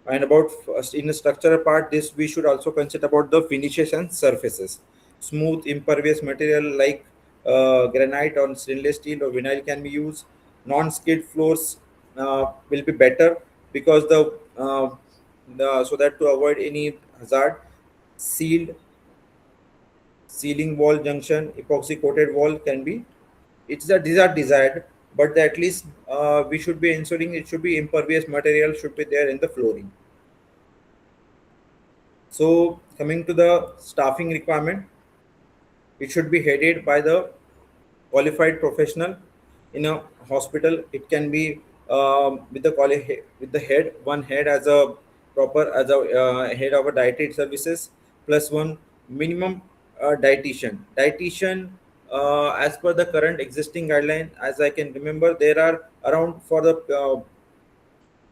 S1: And about in the structural part, this we should also consider about the finishes and surfaces. Smooth impervious material like granite or stainless steel or vinyl can be used. Non-skid floors will be better because the so that to avoid any hazard. Sealed ceiling wall junction, epoxy coated wall can be. It's that these are desired, but at least we should be ensuring it should be impervious material should be there in the flooring. So coming to the staffing requirement, it should be headed by the qualified professional in a hospital. It can be with the with the head, one head as a proper as a head of a dietary services, plus one minimum dietitian as per the current existing guideline, as I can remember, there are around for the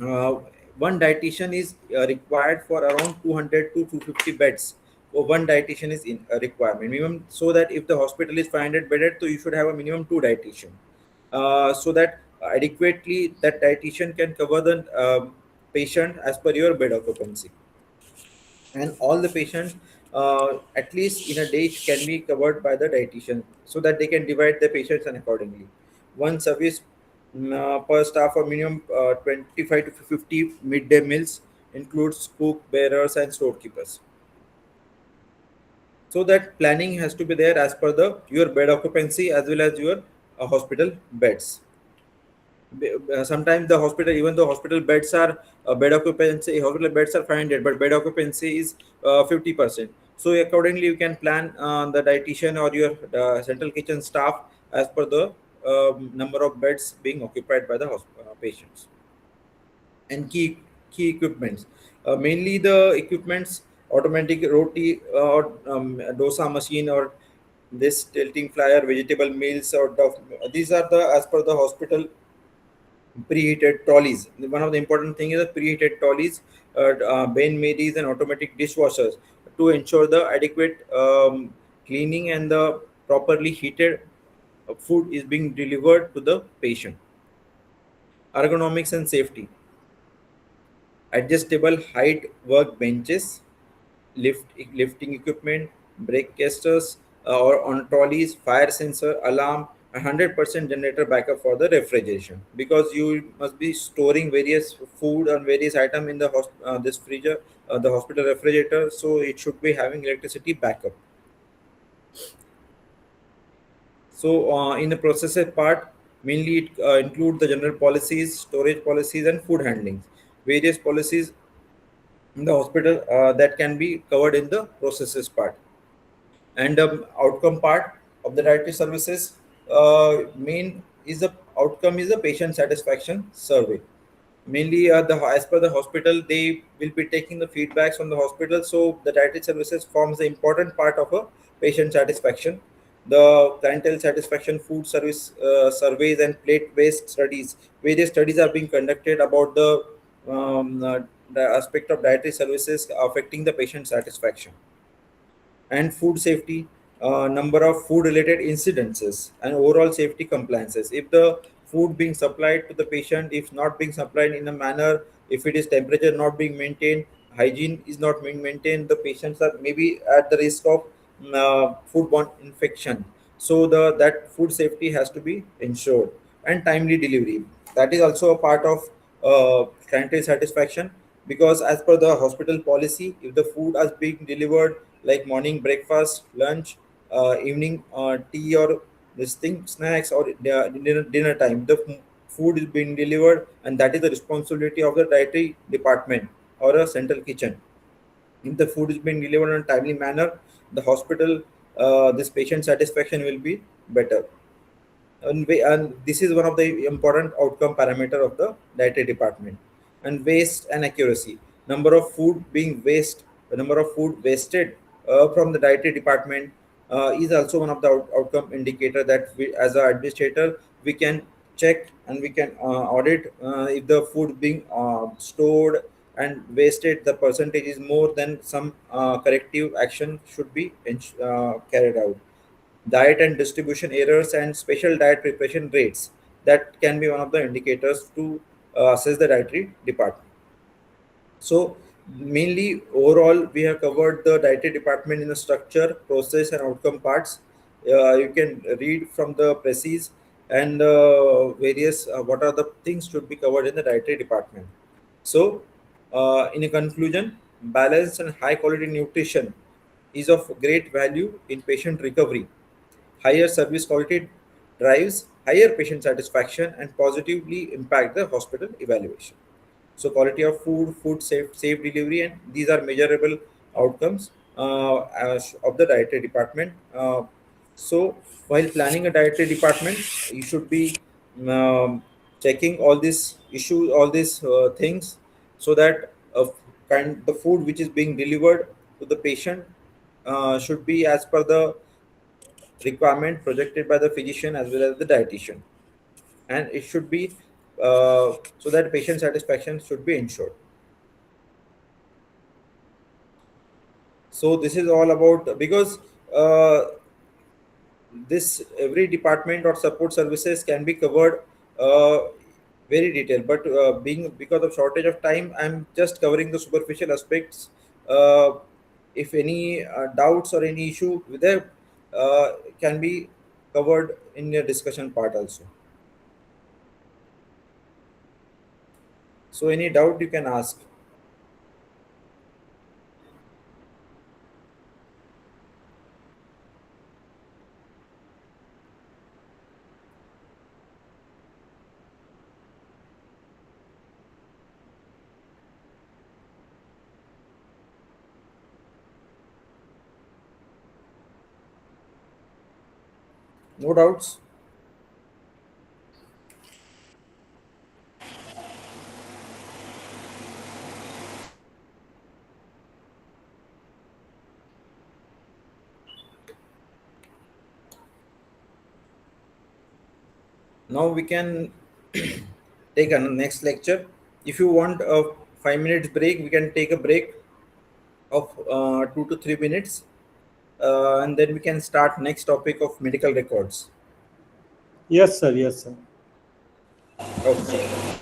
S1: uh, one dietitian is required for around 200 to 250 beds. So one dietitian is in a requirement minimum, so that if the hospital is 500 bedded, so you should have a minimum two dietitian, so that adequately that dietitian can cover the patient as per your bed occupancy. And all the patients at least in a day it can be covered by the dietitian, so that they can divide the patients and accordingly. One service per staff for minimum 25 to 50 midday meals, includes cook, bearers, and storekeepers. So that planning has to be there as per the your bed occupancy as well as your hospital beds. Sometimes the hospital, even though hospital beds are bed occupancy, hospital beds are 500, but bed occupancy is 50%. So accordingly you can plan the dietitian or your central kitchen staff as per the number of beds being occupied by the patients. And key equipments, mainly the equipments, automatic roti or dosa machine, or this tilting flyer, vegetable meals, or these are the as per the hospital preheated trolleys. One of the important thing is the preheated trolleys, bain maries, and automatic dishwashers to ensure the adequate cleaning and the properly heated food is being delivered to the patient. Ergonomics and safety, adjustable height work benches, lifting equipment, brake casters, or on trolleys, fire sensor, alarm, 100% generator backup for the refrigeration, because you must be storing various food and various item in the this freezer, the hospital refrigerator, so it should be having electricity backup. So in the processor part, mainly it include the general policies, storage policies, and food handling. Various policies in the hospital that can be covered in the processes part. And outcome part of the dietary services, main is the outcome is the patient satisfaction survey. Mainly the as per the hospital, they will be taking the feedbacks from the hospital, so the dietary services forms the important part of a patient satisfaction. The clientele satisfaction, food service surveys, and plate based studies, various studies are being conducted about um, uh, the aspect of dietary services affecting the patient satisfaction. And food safety, number of food related incidences, and overall safety compliances. If the food being supplied to the patient, if not being supplied in a manner, if it is temperature not being maintained, hygiene is not being maintained, the patients are maybe at the risk of foodborne infection. So the that food safety has to be ensured. And timely delivery, that is also a part of clientele satisfaction, because as per the hospital policy, if the food is being delivered like morning breakfast, lunch, evening tea, or this thing snacks, or dinner time, the food is being delivered, and that is the responsibility of the dietary department or a central kitchen. If the food is being delivered in a timely manner, the hospital, this patient satisfaction will be better. And this is one of the important outcome parameter of the dietary department. And waste and accuracy, number of food being waste, the number of food wasted from the dietary department is also one of the outcome indicator that we as an administrator we can check, and we can audit if the food being stored and wasted, the percentage is more, than some corrective action should be carried out. Diet and distribution errors and special diet preparation rates, that can be one of the indicators to assess the dietary department. So mainly overall we have covered the dietary department in the structure, process, and outcome parts. You can read from the precis and various what are the things should be covered in the dietary department. So in a conclusion, balanced and high quality nutrition is of great value in patient recovery. Higher service quality drives higher patient satisfaction and positively impact the hospital evaluation. So quality of food, safe delivery, and these are measurable outcomes of the dietary department. So while planning a dietary department, you should be um, checking all these issues, all these things, so that the food which is being delivered to the patient should be as per the requirement projected by the physician as well as the dietitian, and it should be so that patient satisfaction should be ensured. So this is all about, because uh, this every department or support services can be covered uh, very detailed, but being because of shortage of time, I'm just covering the superficial aspects. uh, If any doubts or any issue with that, can be covered in your discussion part also. So any doubt you can ask. No doubts. Now we can take a next lecture. If you want a 5 minutes break, we can take a break of 2 to 3 minutes, and then we can start next topic of medical records.
S2: Yes, sir. Yes, sir.
S1: Okay.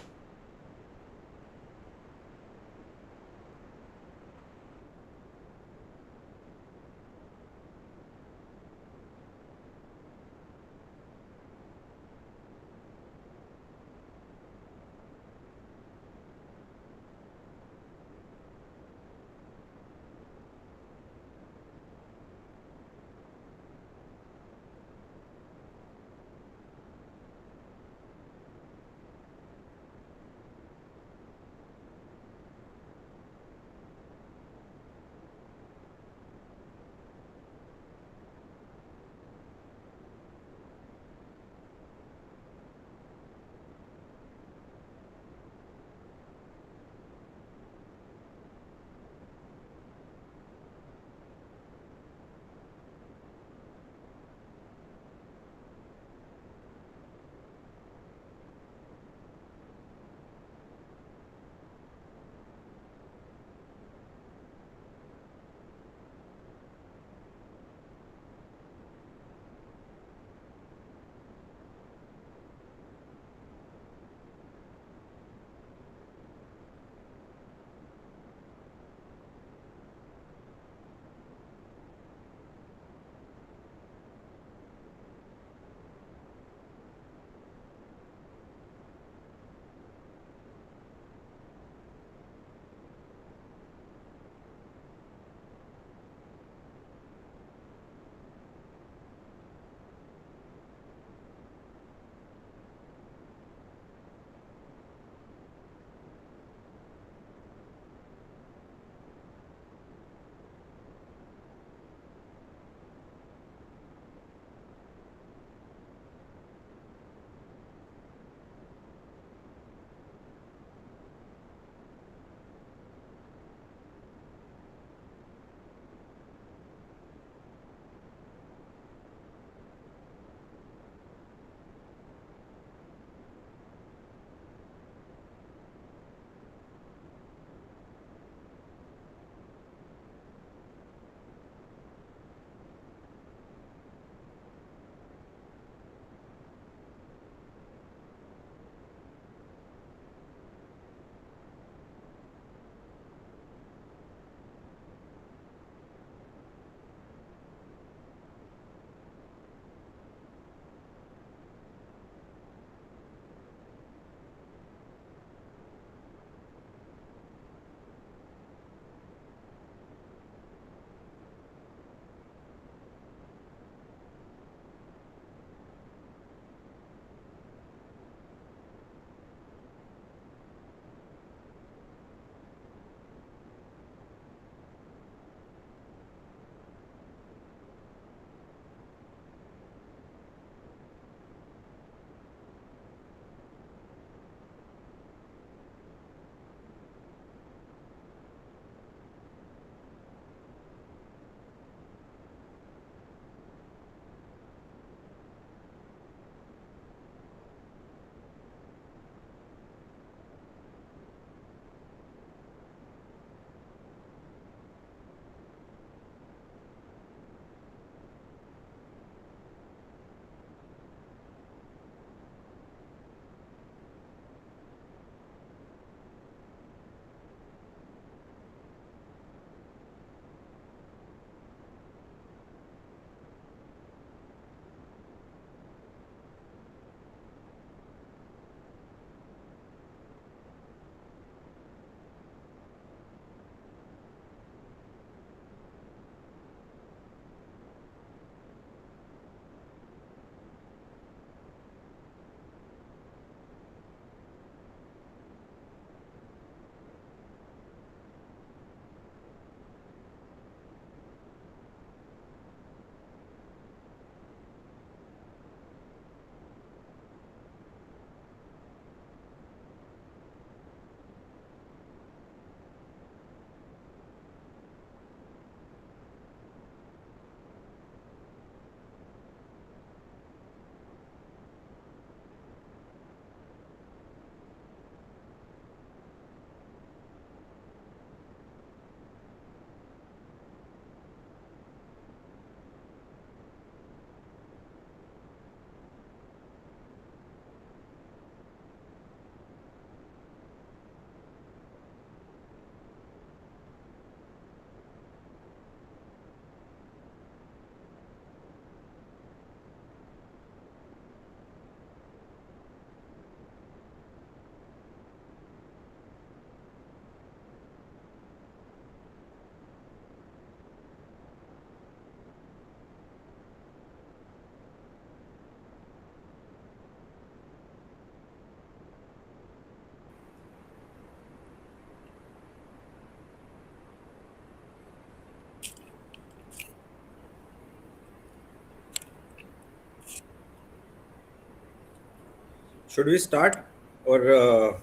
S1: Should we start or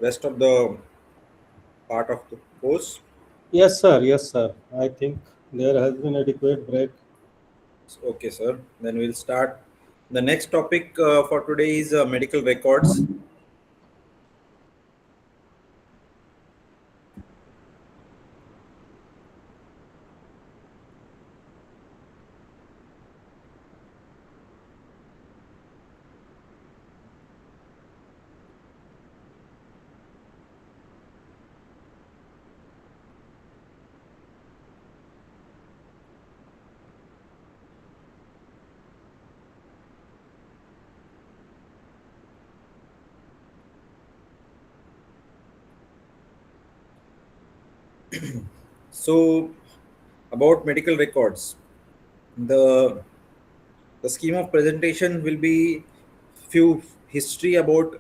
S1: rest of the part of the course?
S2: Yes, sir. Yes, sir. I think there has been adequate break.
S1: Okay, sir. Then we'll start. The next topic for today is medical records. So, about medical records, the the scheme of presentation will be few history about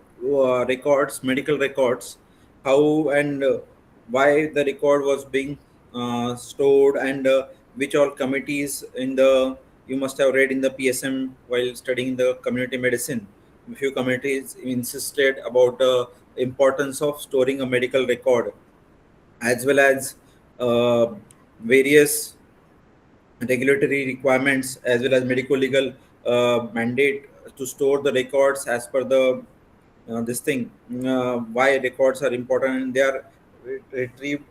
S1: records, medical records, how and why the record was being stored, and which all committees in the you must have read in the PSM while studying the community medicine. A few committees insisted about the importance of storing a medical record, as well as uh, various regulatory requirements, as well as medical legal mandate to store the records as per the this thing, why records are important, and they are retrieved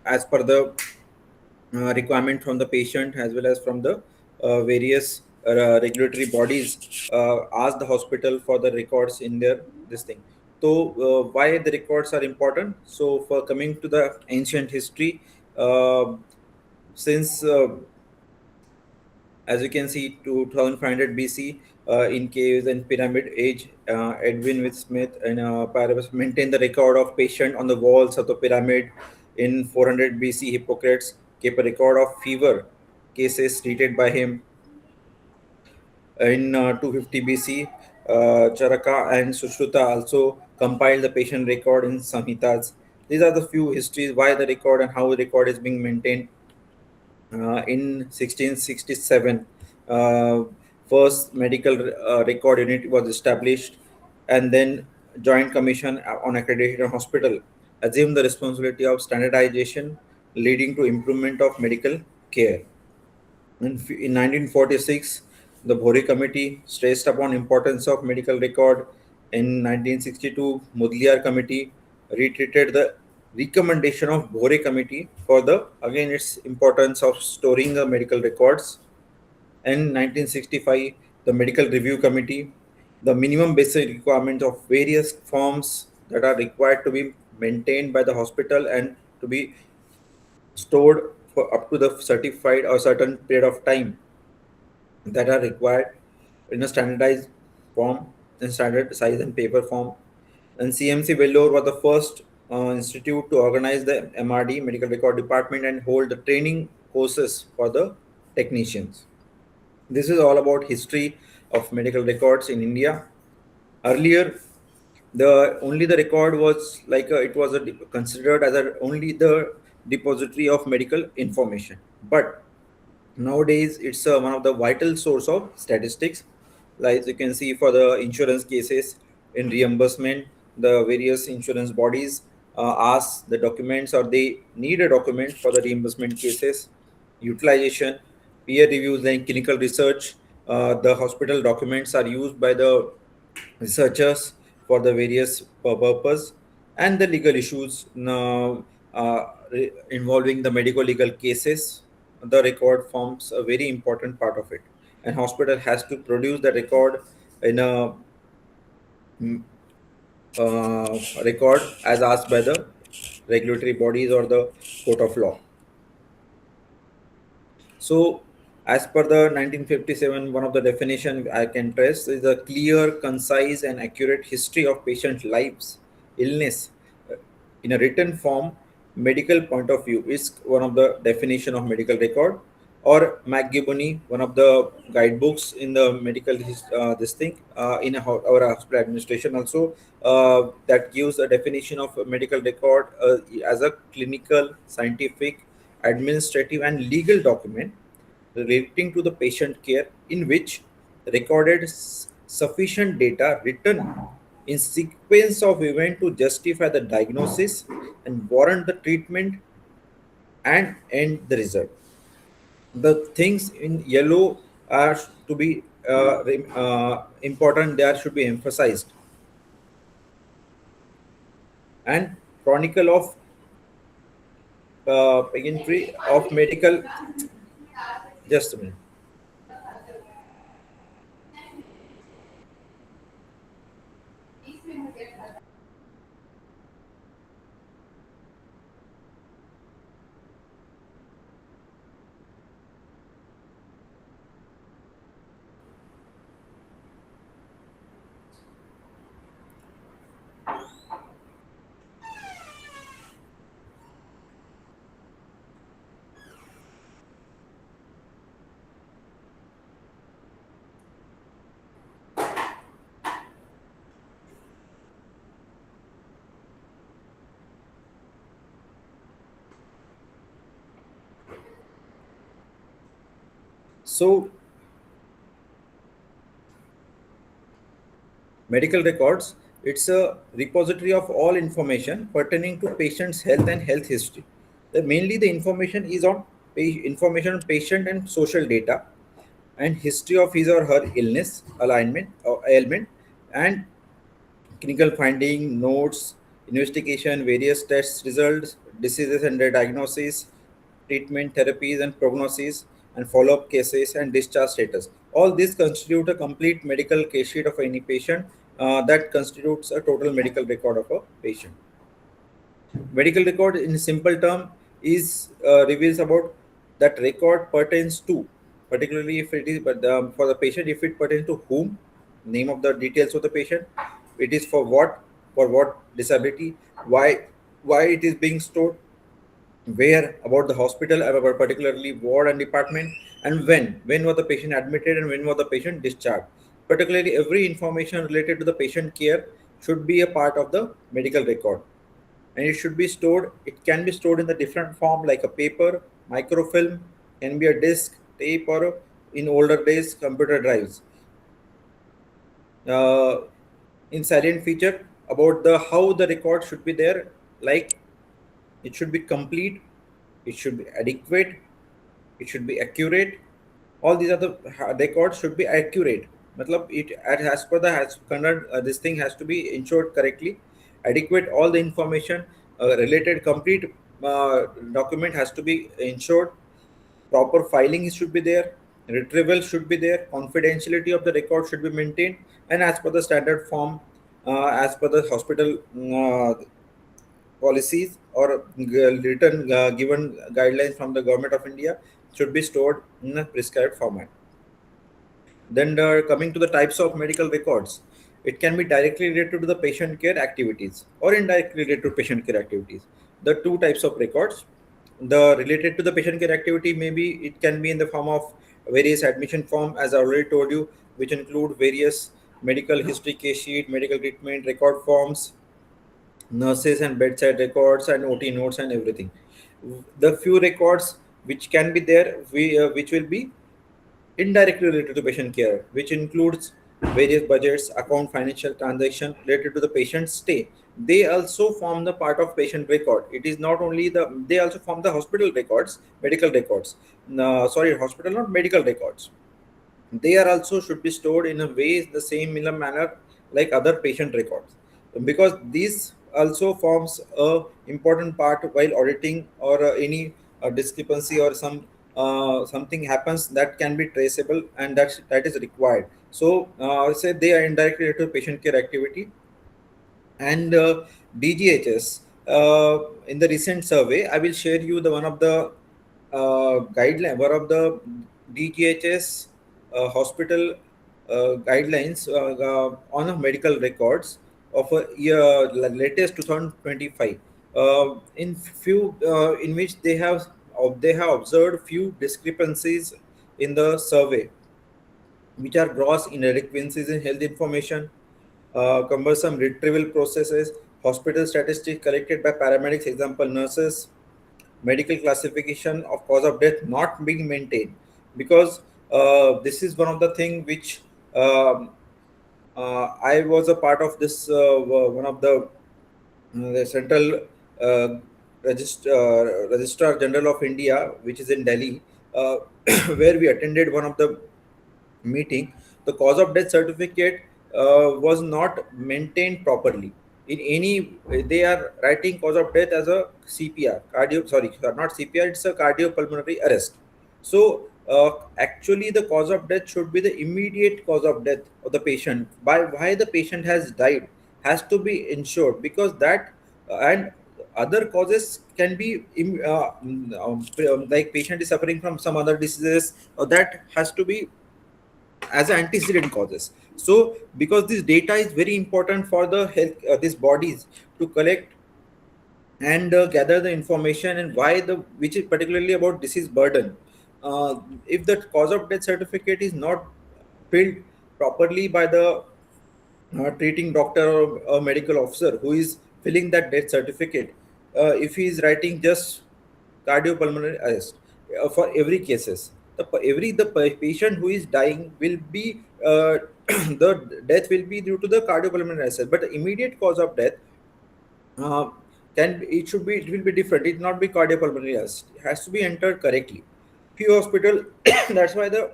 S1: as per the requirement from the patient, as well as from the various regulatory bodies ask the hospital for the records in their this thing. So why the records are important? So for coming to the ancient history, uh, since as you can see, 2500 BC, in caves and pyramid age, Edwin with Smith and Paribus maintained the record of patient on the walls of the pyramid. In 400 BC, Hippocrates kept a record of fever cases treated by him. In 250 BC, Charaka and Sushruta also compiled the patient record in Samhitas. These are the few histories why the record and how the record is being maintained. In 1667, uh, first medical record unit was established, and then Joint Commission on Accreditation Hospital assumed the responsibility of standardization, leading to improvement of medical care. In 1946, the Bhori Committee stressed upon importance of medical record. In 1962, Mudliar Committee reiterated the recommendation of Bhore Committee for the again its importance of storing the medical records. In 1965, the Medical Review Committee, the minimum basic requirements of various forms that are required to be maintained by the hospital and to be stored for up to the certified or certain period of time, that are required in a standardized form, in standard size and paper form. And CMC Vellore was the first institute to organize the MRD medical record department and hold the training courses for the technicians. This is all about history of medical records in India. Earlier, the only the record was like it was considered as only the depository of medical information, but nowadays it's one of the vital source of statistics. Like you can see for the insurance cases, in reimbursement, the various insurance bodies ask the documents, or they need a document for the reimbursement cases. Utilization, peer reviews and clinical research, the hospital documents are used by the researchers for the various purpose. And the legal issues now, involving the medical legal cases, the record forms a very important part of it, and hospital has to produce the record in a mm, record as asked by the regulatory bodies or the court of law. So, as per the 1957, one of the definition I can trace is a clear, concise, and accurate history of patient lives, illness, uh, in a written form. Medical point of view is one of the definition of medical record. Or McGibbony, one of the guidebooks in the medical this thing in our hospital administration also, that gives a definition of a medical record as a clinical, scientific, administrative, and legal document relating to the patient care, in which recorded sufficient data written in sequence of event to justify the diagnosis and warrant the treatment and end the result. The things in yellow are to be important, they should be emphasized. And chronicle of entry of medical, just a minute. So medical records, it's a repository of all information pertaining to patient's health and health history. Mainly the information is on information on patient and social data and history of his or her illness, alignment or ailment, and clinical finding, notes, investigation, various tests results, diseases and their diagnosis, treatment, therapies and prognosis, and follow-up cases and discharge status. All this constitute a complete medical case sheet of any patient, that constitutes a total medical record of a patient. Medical record in simple term is reveals about that record pertains to, particularly if it is, but for the patient, if it pertains to whom, name of the details of the patient, it is for what disability, why it is being stored, where about the hospital, about particularly ward and department, and when was the patient admitted and when was the patient discharged. Particularly every information related to the patient care should be a part of the medical record, and it should be stored, it can be stored in the different form like a paper, microfilm, can be a disk, tape, or in older days computer drives. uh, in silent feature about the how the record should be there, like it should be complete, it should be adequate, it should be accurate. All these other records should be accurate. Matlab it as per the has conduct, this thing has to be ensured correctly, adequate. All the information related complete document has to be ensured. Proper filing should be there. Retrieval should be there. Confidentiality of the record should be maintained, and as per the standard form, as per the hospital policies or written given guidelines from the government of India, should be stored in a prescribed format. Then coming to the types of medical records, it can be directly related to the patient care activities or indirectly related to patient care activities. The two types of records, the related to the patient care activity, maybe it can be in the form of various admission form, as I already told you, which include various medical history case sheet, medical treatment record forms, nurses and bedside records and OT notes and everything. The few records which can be there, which will be indirectly related to patient care, which includes various budgets, account, financial transaction related to the patient's stay. They also form the part of patient record. It is not only they also form the hospital records, medical records. No, sorry, hospital, not medical records. They are also should be stored in a way the same in a manner like other patient records, because this also forms a important part while auditing or any discrepancy or something happens that can be traceable, and that is required. So say they are indirectly related to patient care activity. And DGHS, in the recent survey, I will share you the one of the guideline, one of the DGHS hospital guidelines on a medical records of a year latest 2025. In few in which they have observed few discrepancies in the survey, which are gross inadequacies in health information, cumbersome retrieval processes, hospital statistics collected by paramedics, example nurses, medical classification of cause of death not being maintained. Because this is one of the thing which um, I was a part of this one of the central uh, registrar general of India, which is in Delhi, uh, where we attended one of the meeting. The cause of death certificate was not maintained properly. In any, they are writing cause of death as a CPR, cardio. Sorry, not CPR. It's a cardiopulmonary arrest. So actually, the cause of death should be the immediate cause of death of the patient. By why the patient has died has to be ensured, because that and other causes can be like patient is suffering from some other diseases, or that has to be as antecedent causes. So because this data is very important for the health, these bodies to collect and gather the information, and why the which is particularly about disease burden. If the cause of death certificate is not filled properly by the treating doctor or a medical officer who is filling that death certificate, if he is writing just cardiopulmonary arrest for every cases, the patient who is dying will be the death will be due to the cardiopulmonary arrest, but the immediate cause of death uh, it will be different. It not be cardiopulmonary arrest. It has to be entered correctly. Few hospital that's why the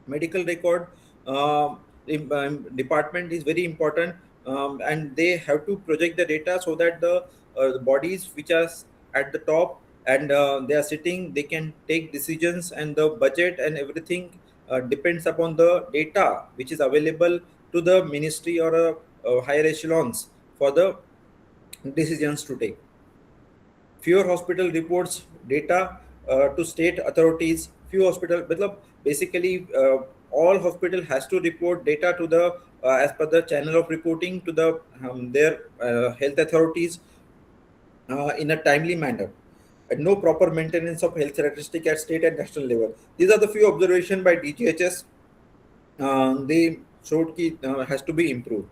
S1: medical record department is very important, and they have to project the data so that the bodies which are at the top, and they are sitting, they can take decisions, and the budget and everything depends upon the data which is available to the ministry or higher echelons for the decisions to take. Fewer hospital reports data to state authorities. Few hospital मतलब basically all hospital has to report data to the as per the channel of reporting to the their health authorities in a timely manner, and no proper maintenance of health statistic at state and national level. These are the few observations by DGHS. They showed ki has to be improved.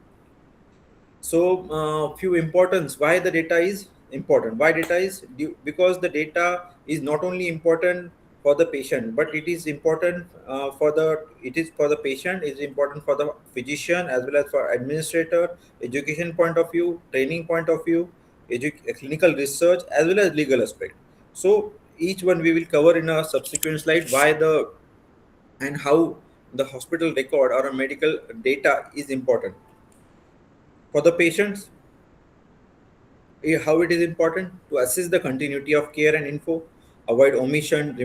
S1: So, few importance why the data is important. Why data is because the data is not only important for the patient, but it is important it is for the patient. It is important for the physician as well as for administrator, education point of view, training point of view, clinical research as well as legal aspect. So each one we will cover in a subsequent slide. Why the and how the hospital record or a medical data is important for the patients. How it is important to assess the continuity of care and info, avoid omission,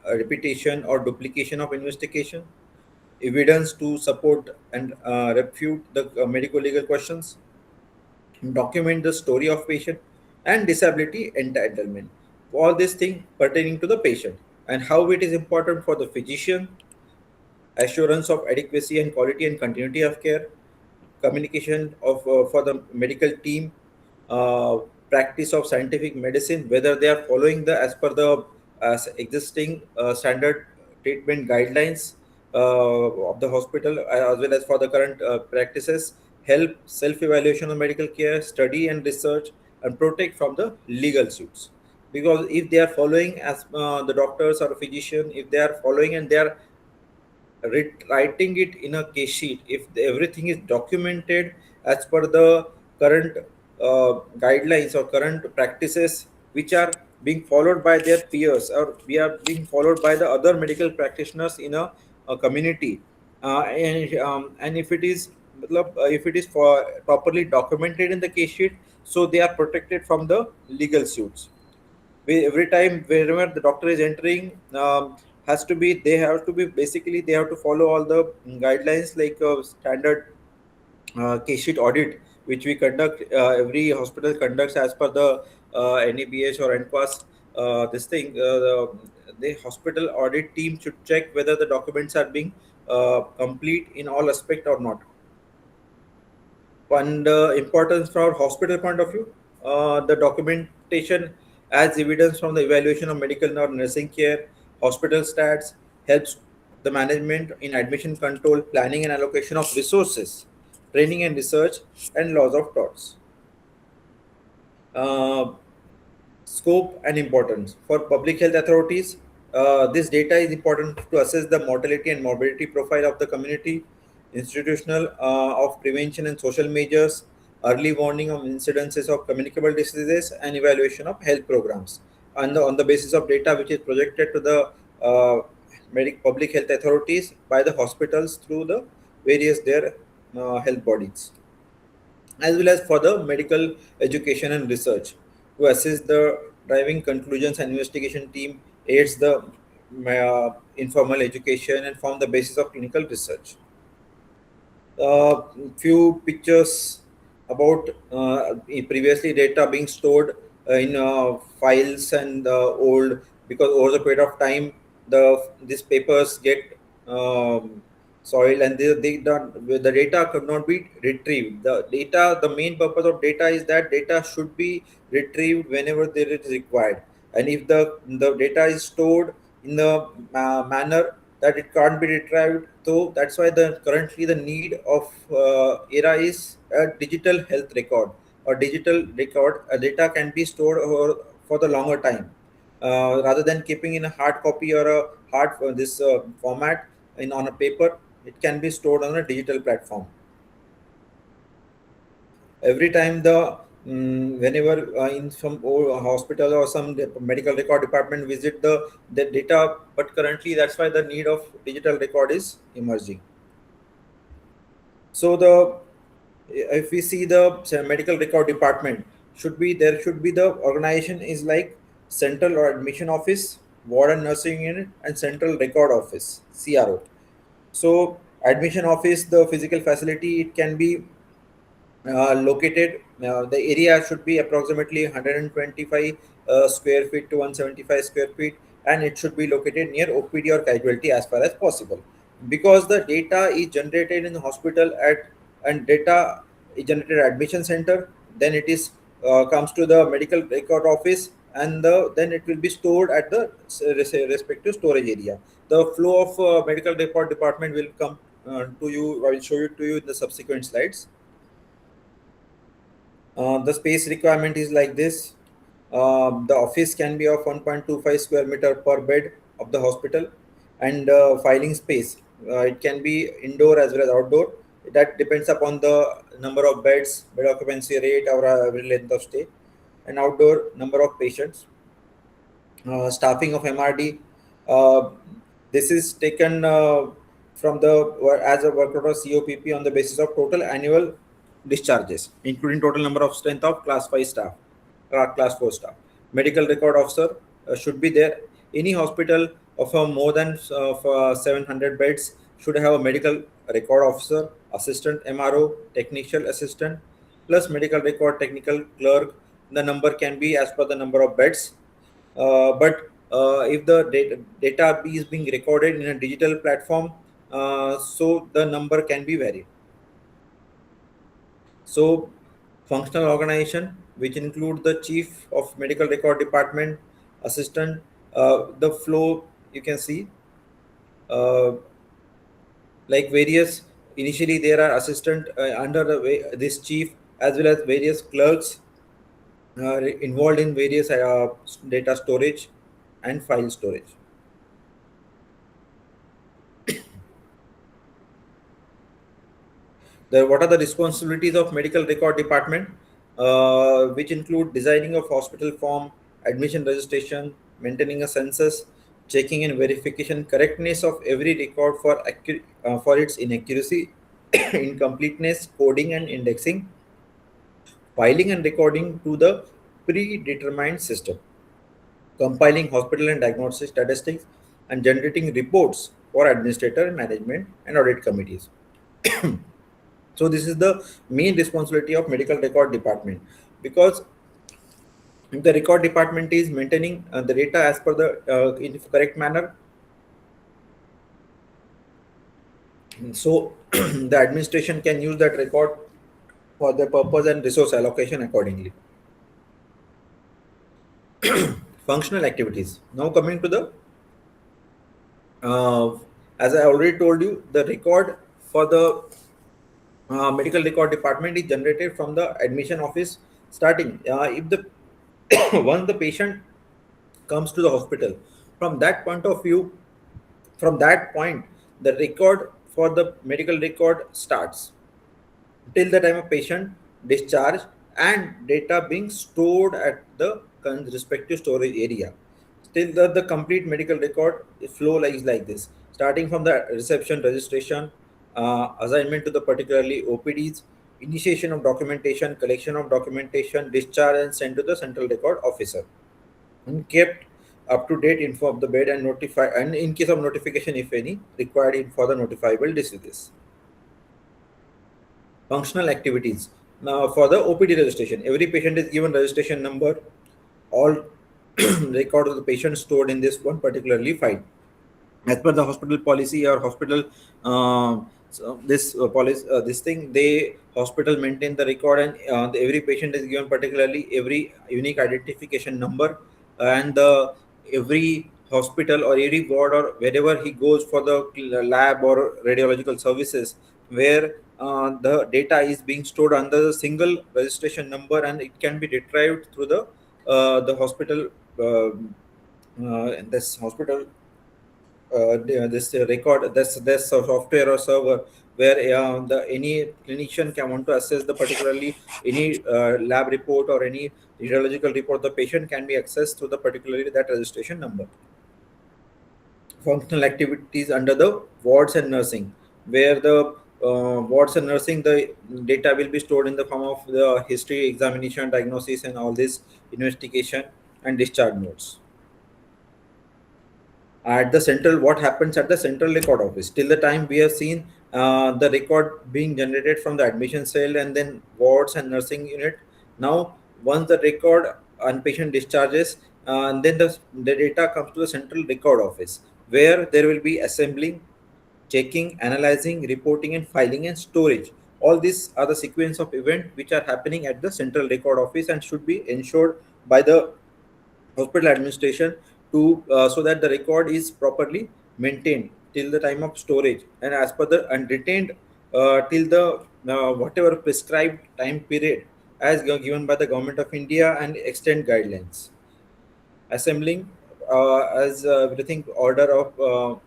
S1: repetition, or duplication of investigation, evidence to support and refute the medical legal questions, document the story of patient, and disability entitlement. All these things pertaining to the patient, and how it is important for the physician, assurance of adequacy and quality and continuity of care, communication of for the medical team, uh, practice of scientific medicine, whether they are following the as per the existing standard treatment guidelines of the hospital, as well as for the current practices, help self evaluation of medical care, study and research, and protect from the legal suits. Because if they are following as the doctors or physician, if they are following and they are writing it in a case sheet, if everything is documented as per the current guidelines or current practices which are being followed by their peers, or we are being followed by the other medical practitioners in a community, and if it is for properly documented in the case sheet, so they are protected from the legal suits. Every time wherever the doctor is entering, has to be they have to be basically they have to follow all the guidelines, like standard case sheet audit which we conduct, every hospital conducts as per the NABH or NQAS. This thing the hospital audit team should check whether the documents are being complete in all aspect or not. And importance from hospital point of view, the documentation as evidence from the evaluation of medical or nursing care, hospital stats, helps the management in admission control, planning and allocation of resources, training and research, and laws of torts. Uh, Scope and importance for public health authorities. This data is important to assess the mortality and morbidity profile of the community, institutional of prevention and social measures, early warning of incidences of communicable diseases, and evaluation of health programs. And on the basis of data which is projected to the public health authorities by the hospitals through the various their health bodies, as well as for the medical education and research. To assist the driving conclusions, and investigation team aids the informal education and form the basis of clinical research. Few pictures about previously data being stored in files and old, because over the period of time these papers get soiled, and the data could not be retrieved. The main purpose of data is that data should be retrieved whenever there is required, and if the data is stored in the manner that it can't be retrieved. So that's why the currently the need of era is a digital health record or digital record. Data can be stored for the longer time, rather than keeping in a hard copy or a hard this format in on a paper. It can be stored on a digital platform. Every time whenever in some old hospital or some medical record department visit the data, but currently that's why the need of digital record is emerging. So the if we see the say, medical record department, should be the organization is like central or admission office, ward and nursing unit, and central record office, CRO. So admission office, the physical facility, it can be located. The area should be approximately 125 square feet to 175 square feet, and it should be located near OPD or casualty as far as possible, because the data is generated in the hospital at and data is generated at admission center. Then it is comes to the medical record office, and then it will be stored at the respective storage area. The flow of medical record department will come to you. I will show it to you in the subsequent slides. The space requirement is like this. The office can be of 1.25 square meter per bed of the hospital, and filing space. It can be indoor as well as outdoor. That depends upon the number of beds, bed occupancy rate, or average length of stay, and outdoor number of patients. Staffing of MRD. Uh, this is taken from the as a work order COPP on the basis of total annual discharges, including total number of strength of class 5 staff, class 4 staff. Medical record officer should be there. Any hospital of more than 700 beds should have a medical record officer, assistant MRO, technician assistant, plus medical record technical clerk. The number can be as per the number of beds, but if the data is being recorded in a digital platform, so the number can be varied. So functional organization, which include the chief of medical record department, assistant, the flow you can see, uh, like various, initially there are assistant under this chief, as well as various clerks involved in various data storage and file storage. What are the responsibilities of medical record department, which include designing of hospital form, admission registration, maintaining a census, checking and verification correctness of every record for its inaccuracy, incompleteness, coding and indexing, filing and recording to the predetermined system, compiling hospital and diagnostic statistics, and generating reports for administrator, management, and audit committees. So this is the main responsibility of medical record department, because if the record department is maintaining the data as per the in correct manner, so the administration can use that record for the purpose and resource allocation accordingly. Functional activities. Now coming to the uh, as I already told you, the record for the medical record department is generated from the admission office starting. If the once the patient comes to the hospital, from that point of view, from that point, the record for the medical record starts till the time of patient discharge and data being stored at the respective storage area. Still, the complete medical record flow like this, starting from the reception, registration, assignment to the particularly OPDs, initiation of documentation, collection of documentation, discharge, and sent to the central record officer, and kept up to date info of the bed and notify, and in case of notification, if any, required for the notifiable diseases. Functional activities. Now, for the OPD registration, every patient is given registration number. All record of the patient stored in this one particularly file. As per the hospital policy or hospital, this policy, this thing, they hospital maintain the record, and every patient is given particularly every unique identification number, and the every hospital or every ward or wherever he goes for the lab or radiological services, where the data is being stored under the single registration number, and it can be retrieved through the hospital, this hospital, this record, this software or server, where the any clinician can want to assess the particularly any lab report or any radiological report the patient can be accessed through the particularly that registration number. Functional activities under the wards and nursing, where the wards and nursing, the data will be stored in the form of the history, examination, diagnosis, and all this investigation and discharge notes. At the central, what happens at the central record office, till the time we have seen the record being generated from the admission cell and then wards and nursing unit. Now once the record and patient discharges, and then the data comes to the central record office, where there will be assembling, checking, analyzing, reporting, and filing and storage. All these are the sequence of events which are happening at the central record office and should be ensured by the hospital administration to so that the record is properly maintained till the time of storage, and as per the and retained till the whatever prescribed time period as given by the government of India and extent guidelines. Assembling, as everything order of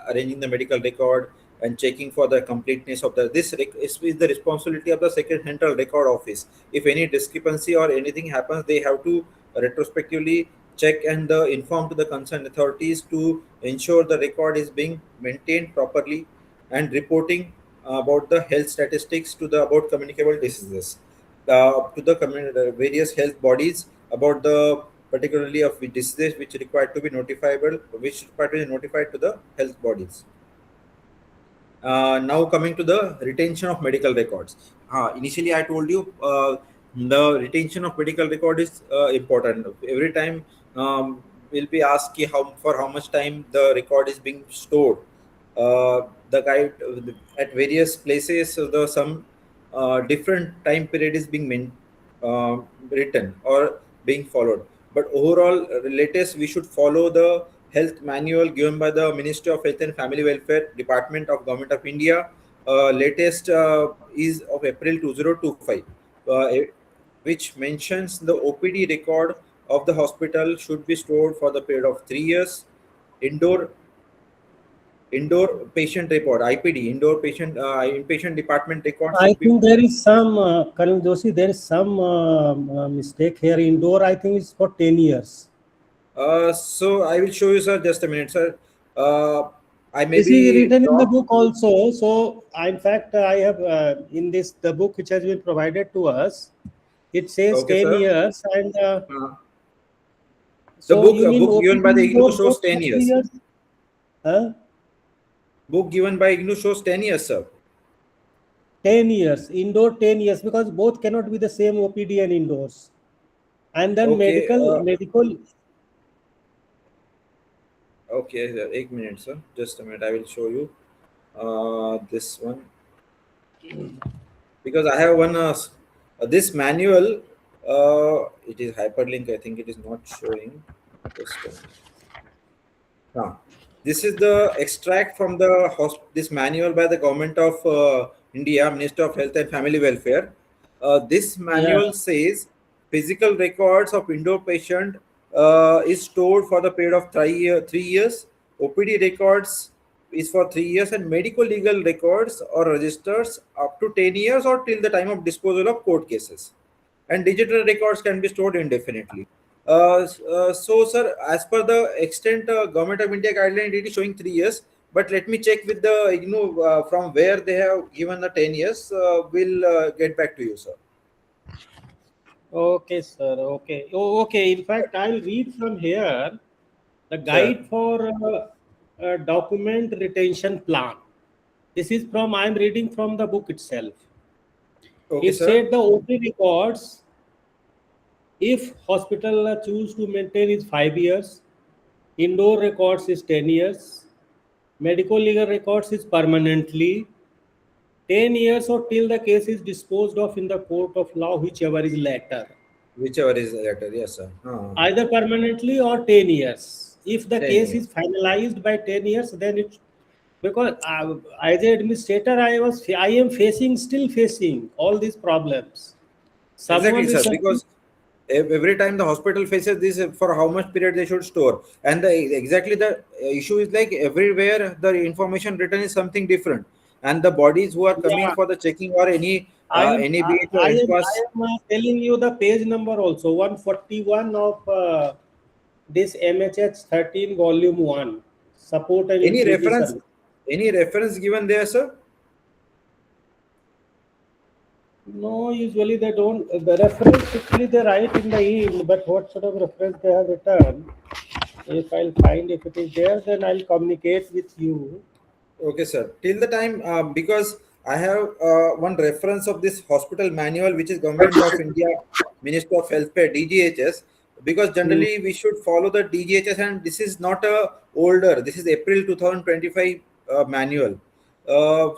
S1: arranging the medical record and checking for the completeness of the is the responsibility of the second central record office. If any discrepancy or anything happens, they have to retrospectively check and inform to the concerned authorities to ensure the record is being maintained properly, and reporting about the health statistics to the about communicable diseases to the various health bodies about the particularly of diseases which required to be notifiable, which required to be notified to the health bodies. Now coming to the retention of medical records. Initially, I told you the retention of medical record is important. Every time we'll be asked for how much time the record is being stored. The guide at various places, so the some different time period is being written or being followed. But overall, latest we should follow the health manual given by the Ministry of Health and Family Welfare Department of Government of India. Latest is of April 2025, which mentions the OPD record of the hospital should be stored for the period of 3 years. Indoor patient report, IPD, indoor patient inpatient department record
S2: I
S1: should be.
S2: think there is some, Colonel Joshi, there is some mistake here. Indoor, I think it's for 10 years.
S1: So I will show you, sir. Just a minute, sir. I may
S2: This is
S1: be
S2: written in the
S1: wrong.
S2: book also. So, in fact, I have in this the book which has been provided to us. It says
S1: Okay,
S2: 10
S1: sir.
S2: years, and
S1: The
S2: so
S1: book
S2: you mean
S1: book given by
S2: OPD
S1: the IGNOU
S2: indoor
S1: shows
S2: both
S1: 10
S2: for 3
S1: years.
S2: years? Huh?
S1: Book given by IGNOU shows 10 years, sir.
S2: 10 years, indoor 10 years, because both cannot be the same OPD and indoors. And then
S1: Okay.
S2: medical.
S1: Okay, sir. 1 minute, sir. Just a minute. I will show you this one, because I have one this manual. It is hyperlink. I think it is not showing. Just a minute. This is the extract from the this manual by the government of India, Minister of Health and Family Welfare. This
S2: Yeah.
S1: manual says physical records of indoor patient is stored for the period of 3 years. OPD records is for 3 years, and medical legal records or registers up to 10 years or till the time of disposal of court cases. And digital records can be stored indefinitely. So, sir, as per the extent Government of India guideline, it is showing 3 years. But let me check with the from where they have given the 10 years. We'll get back to you, sir.
S2: Okay, sir. Okay. Oh, okay. In fact, I'll read from here the
S1: Sir,
S2: guide for document retention plan. This is from, I'm reading from the book itself.
S1: okay,
S2: It
S1: sir.
S2: said the OP records, if hospital choose to maintain, is 5 years, indoor records is 10 years, medical legal records is permanently 10 years or till the case is disposed of in the court of law, whichever is later.
S1: Whichever is the letter, yes, sir.
S2: Either permanently or 10 years. If the
S1: 10
S2: case
S1: years.
S2: is finalized by 10 years, then it's because as an administrator, I am facing, still facing all these problems.
S1: Exactly,
S2: Someone with
S1: sir.
S2: something,
S1: Because every time the hospital faces this, for how much period they should store, and exactly the issue is like everywhere the information written is something different, and the bodies who are coming
S2: yeah,
S1: for the checking or any BH or
S2: I
S1: NPAS,
S2: am telling you the page number also 141 of this MHH13 volume 1, support and
S1: any
S2: utility
S1: reference,
S2: service.
S1: any reference given there, sir.
S2: No, usually they don't. The reference actually they write in the email, but what sort of reference they have written? If I'll find, if it is there, then I'll communicate with you.
S1: Okay, sir. Till the time, because I have one reference of this hospital manual, which is Government of India, Minister of Healthcare, DGHS. Because
S2: Hmm.
S1: generally we should follow the DGHS, and this is not a older. This is April 2025 manual.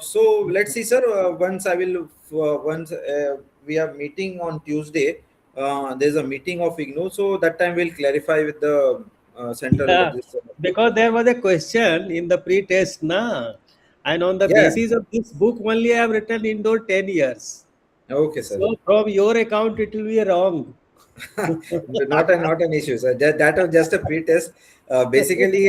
S1: So let's see, sir. Once I will, once we are meeting on Tuesday, there's a meeting of IGNOU. So that time we'll clarify with the central
S2: Yeah,
S1: this.
S2: because there was a question in the pre-test, na, and on the
S1: Yeah.
S2: basis of this book only, I have written indoor 10 years.
S1: Okay, sir.
S2: So from your account, it will be wrong.
S1: Not an issue, sir. That was just a pre-test. Basically,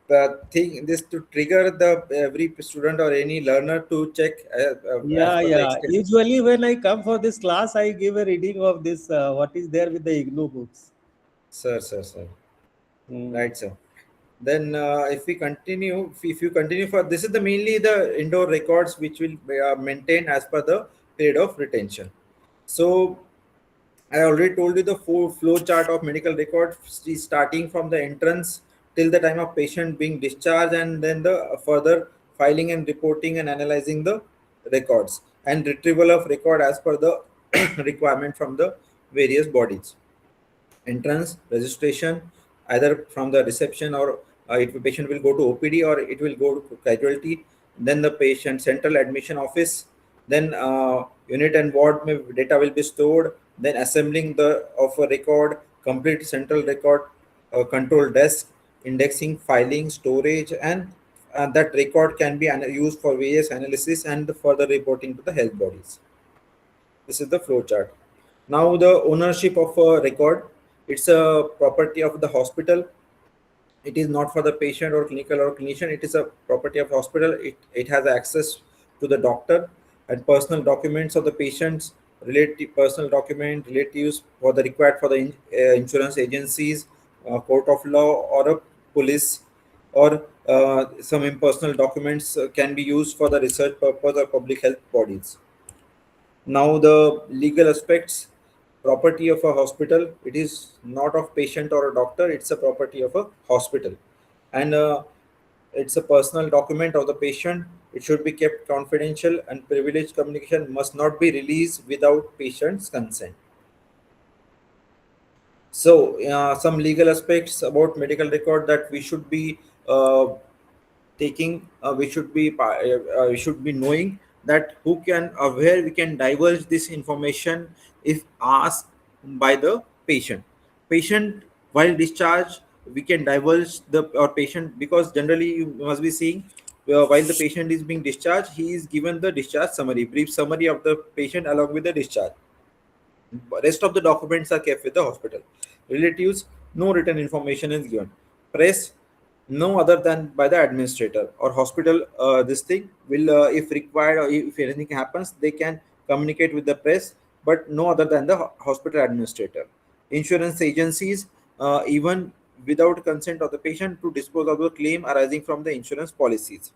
S1: the thing this to trigger the every student or any learner to check as
S2: Yeah,
S1: per the
S2: yeah.
S1: extent.
S2: Usually, when I come for this class, I give a reading of this, what is there with the IGNOU books.
S1: Sir.
S2: Hmm.
S1: Right, sir. Then, if we continue, if you continue for this is the mainly the indoor records which will be maintained as per the period of retention. So I already told you the full flow chart of medical record starting from the entrance till the time of patient being discharged, and then the further filing and reporting and analyzing the records and retrieval of record as per the requirement from the various bodies. Entrance registration either from the reception, or if the patient will go to OPD or it will go to casualty, then the patient central admission office, then unit and ward data will be stored, then assembling the of a record, complete central record control desk, indexing, filing, storage, and that record can be used for various analysis and further reporting to the health bodies. This is the flow chart. Now the ownership of a record, it's a property of the hospital. It is not for the patient or clinical or clinician. It is a property of hospital. It has access to the doctor, and personal documents of the patients, relative personal document, relatives for the required for the insurance agencies, court of law, or a police, or some impersonal documents can be used for the research purpose or public health bodies. Now the legal aspects, property of a hospital, it is not of patient or a doctor, it's a property of a hospital. And it's a personal document of the patient. It should be kept confidential, and privileged communication must not be released without patient's consent. So, some legal aspects about medical record that we should be taking. We should be knowing that who can where we can divulge this information if asked by the patient. Patient while discharged, we can divulge the or patient, because generally you must be seeing while the patient is being discharged, he is given the discharge summary, brief summary of the patient along with the discharge. Rest of the documents are kept with the hospital. Relatives, no written information is given. Press, no other than by the administrator or hospital. This thing will, if required or if anything happens, they can communicate with the press, but no other than the hospital administrator. Insurance agencies, even without consent of the patient, to dispose of the claim arising from the insurance policies,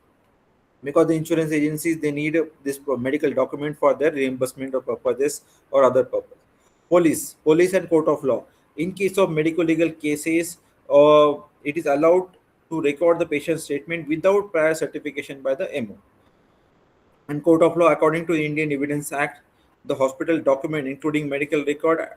S1: because the insurance agencies, they need this medical document for their reimbursement of purposes or other purpose. Police and court of law, in case of medical legal cases, it is allowed to record the patient statement without prior certification by the MO. And court of law, according to the Indian Evidence Act, the hospital document including medical record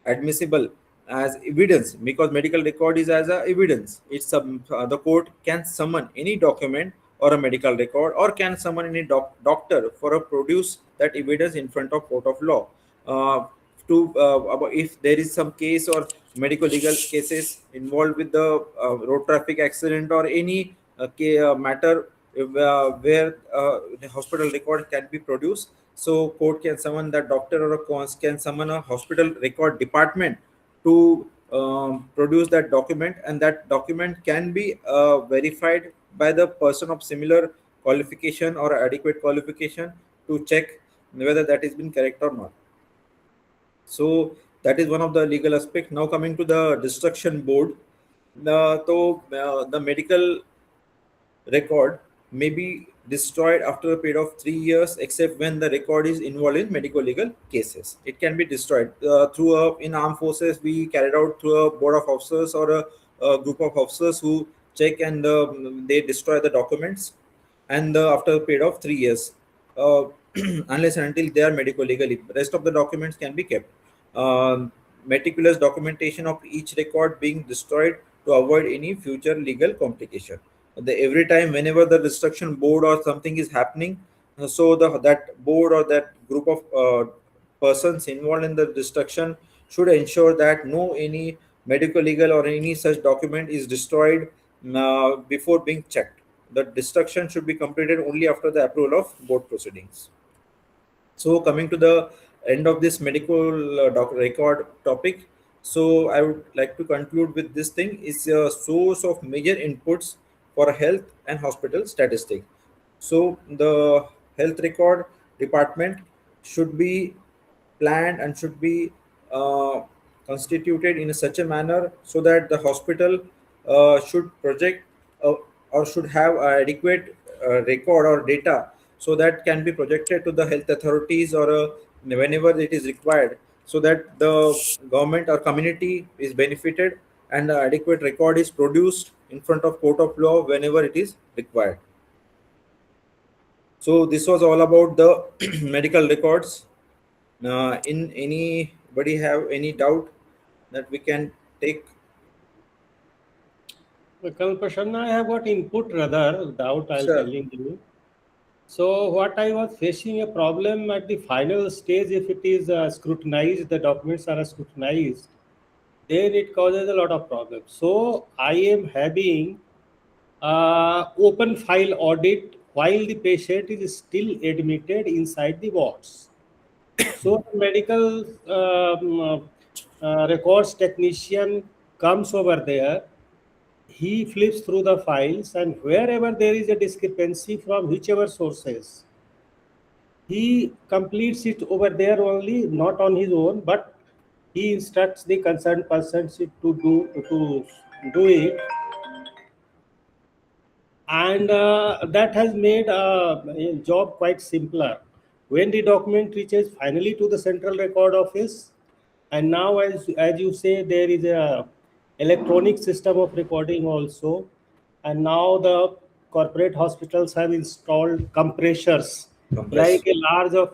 S1: admissible as evidence, because medical record is as a evidence. The court can summon any document or a medical record, or can summon any doctor for a produce that evidence in front of court of law. If there is some case or medical legal cases involved with the road traffic accident or any matter, where the hospital record can be produced, so court can summon that doctor, or a cons can summon a hospital record department to produce that document, and that document can be verified by the person of similar qualification or adequate qualification to check whether that has been correct or not. So that is one of the legal aspect. Now coming to the destruction board, the medical record may be destroyed after a period of 3 years, except when the record is involved in medical legal cases. It can be destroyed through in armed forces. We carried out through a board of officers or a group of officers who check, and they destroy the documents, and after a period of 3 years, uh, unless and until they are medical legally, rest of the documents can be kept. Meticulous documentation of each record being destroyed to avoid any future legal complication. Every time whenever the destruction board or something is happening, so that board or that group of persons involved in the destruction should ensure that no any medical legal or any such document is destroyed before being checked. The destruction should be completed only after the approval of board proceedings. So coming to the end of this medical record topic, so I would like to conclude with this thing is a source of major inputs for health and hospital statistics. So the health record department should be planned and should be uh, constituted in such a manner so that the hospital should project uh, or should have adequate record or data, so that can be projected to the health authorities or whenever it is required, so that the government or community is benefited, and the adequate record is produced in front of court of law whenever it is required. So this was all about the medical records. In anybody have any doubt that we can take?
S2: Prasanna, I have got input rather doubt I'll
S1: Sure.
S2: telling you. So what I was facing a problem at the final stage, if it is scrutinized, the documents are scrutinized, then it causes a lot of problems. So I am having open file audit while the patient is still admitted inside the wards. So the medical records technician comes over there, he flips through the files, and wherever there is a discrepancy from whichever sources, he completes it over there only, not on his own, but he instructs the concerned persons to do it, and that has made a job quite simpler. When the document reaches finally to the central record office, and now as you say, there is a electronic system of recording also, and now the corporate hospitals have installed compressors,
S1: Compress.
S2: like a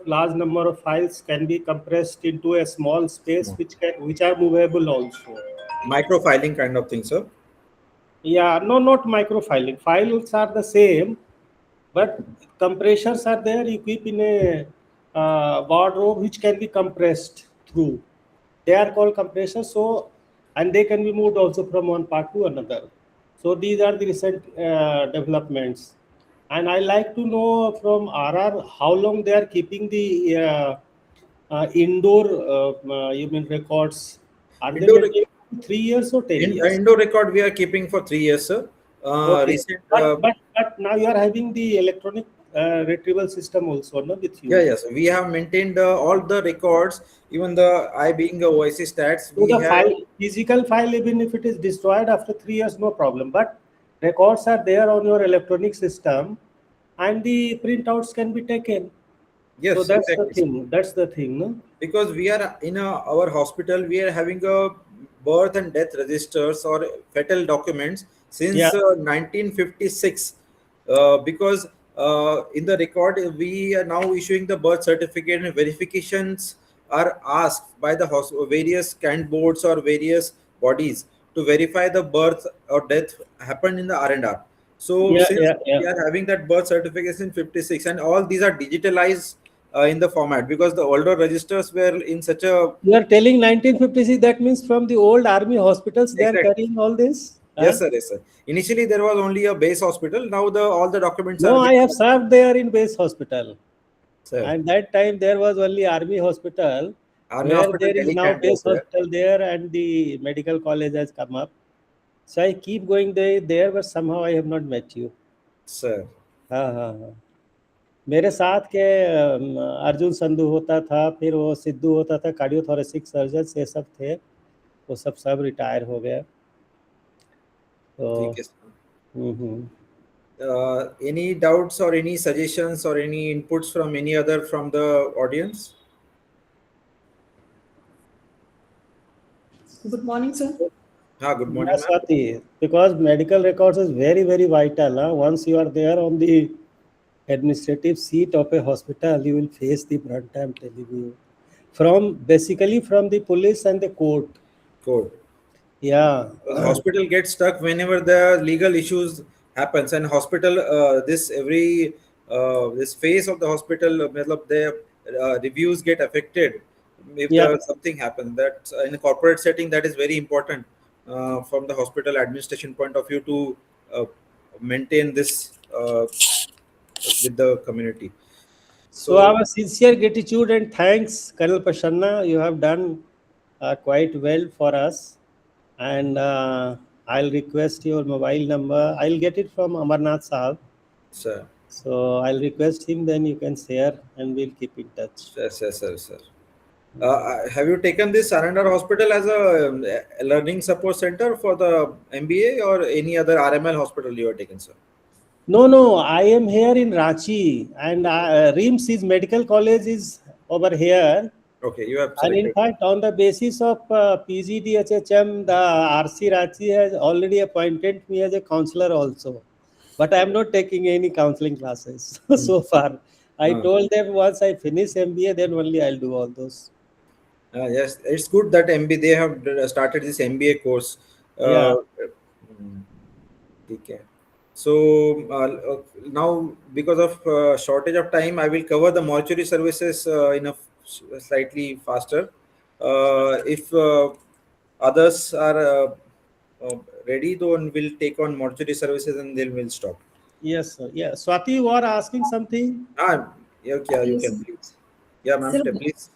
S2: large number of files can be compressed into a small space, which are movable also.
S1: Microfiling kind of thing, sir.
S2: Yeah, no, not microfiling. Files are the same, but compressors are there. You keep in a wardrobe which can be compressed through. They are called compressors. So, and they can be moved also from one part to another. So these are the recent developments. And I like to know from RR how long they are keeping the indoor you mean records. Are they
S1: Indoor
S2: maintaining 3 years or 10 years?
S1: indoor record we are keeping for 3 years, sir.
S2: Okay.
S1: Recent,
S2: But now you are having the electronic retrieval system also, no, with
S1: yeah,
S2: you.
S1: yes, we have maintained all the records, even the I being a OIC stats,
S2: So
S1: we
S2: the
S1: have.
S2: file, physical file, even if it is destroyed after 3 years, no problem. But records are there on your electronic system, and the printouts can be taken. So
S1: Yes,
S2: that's the
S1: exactly.
S2: thing. That's the thing, no?
S1: Because we are in our hospital, we are having a birth and death registers or fatal documents
S2: Yeah,
S1: since 1956, because in the record we are now issuing the birth certificate, and verifications are asked by the various cant boards or various bodies to verify the birth or death happened in the R&R. So
S2: yeah,
S1: since
S2: yeah, yeah.
S1: we are having that birth certificate in 56, and all these are digitalized in the format, because the older registers were in such a.
S2: You are telling 1956. That means from the old army hospitals they are
S1: Exactly.
S2: carrying all this. Huh?
S1: Yes, sir. Yes, sir. Initially, there was only a base hospital. Now, the all the documents are
S2: No,
S1: with.
S2: I have served there in base hospital.
S1: Sir,
S2: And that time there was only army hospital,
S1: Army
S2: where
S1: Hospital,
S2: there is
S1: Delhi
S2: now
S1: camp was
S2: base
S1: there.
S2: hospital there, and the medical college has come up. So I keep going there, but somehow I have not met you.
S1: Sir,
S2: हाँ हाँ हाँ मेरे साथ के अर्जुन संधू होता था, फिर वो सिद्धू होता था, कार्डियोथोरेसिक सर्जन, ये सब थे। वो सब रिटायर हो गए। तो
S1: ठीक है, sir.
S2: Hmm.
S1: Any doubts or any suggestions or any inputs from any other from the audience?
S3: Good morning, sir.
S1: Good
S2: Yeah,
S1: morning, ma'am.
S2: Swati, because medical records is very, very vital. Huh? Once you are there on the administrative seat of a hospital, you will face the brunt, I'm telling you. From basically from the police and the court.
S1: Good.
S2: Yeah.
S1: Because hospital gets stuck whenever the legal issues happens, and hospital this every this phase of the hospital, matlab, their reviews get affected if
S2: Yeah.
S1: the something happens. That in a corporate setting, that is very important from the hospital administration point of view to maintain this with the community.
S2: So
S1: So,
S2: our sincere gratitude and thanks, Colonel Prasanna. You have done quite well for us. And I'll request your mobile number. I'll get it from Amarnath Sahab.
S1: sir,
S2: So I'll request him, then you can share and we'll keep in touch.
S1: sir. Have you taken this Surrender Hospital as a learning support center for the MBA, or any other RML hospital you have taken, sir?
S2: No, no, I am here in Ranchi, and RIMS is medical college is over here.
S1: Okay, you have
S2: And in
S1: selected.
S2: fact, on the basis of PGDHHM, the RC Ranchi has already appointed me as a counselor also. But I am not taking any counseling classes so far. I
S1: Uh,
S2: told them once I finish MBA, then only I'll do all those.
S1: yes, it's good that they have started this MBA course.
S2: Yeah.
S1: Mm, okay. So now, because of shortage of time, I will cover the mortuary services in a slightly faster. If others are ready, then we'll take on mortuary services, and then we'll stop.
S2: Yes, sir. Yeah. Swati, you are asking something?
S1: Yeah, okay, you
S3: Yes,
S1: can
S3: sir.
S1: please. Yeah, ma'am,
S3: Sir,
S1: please.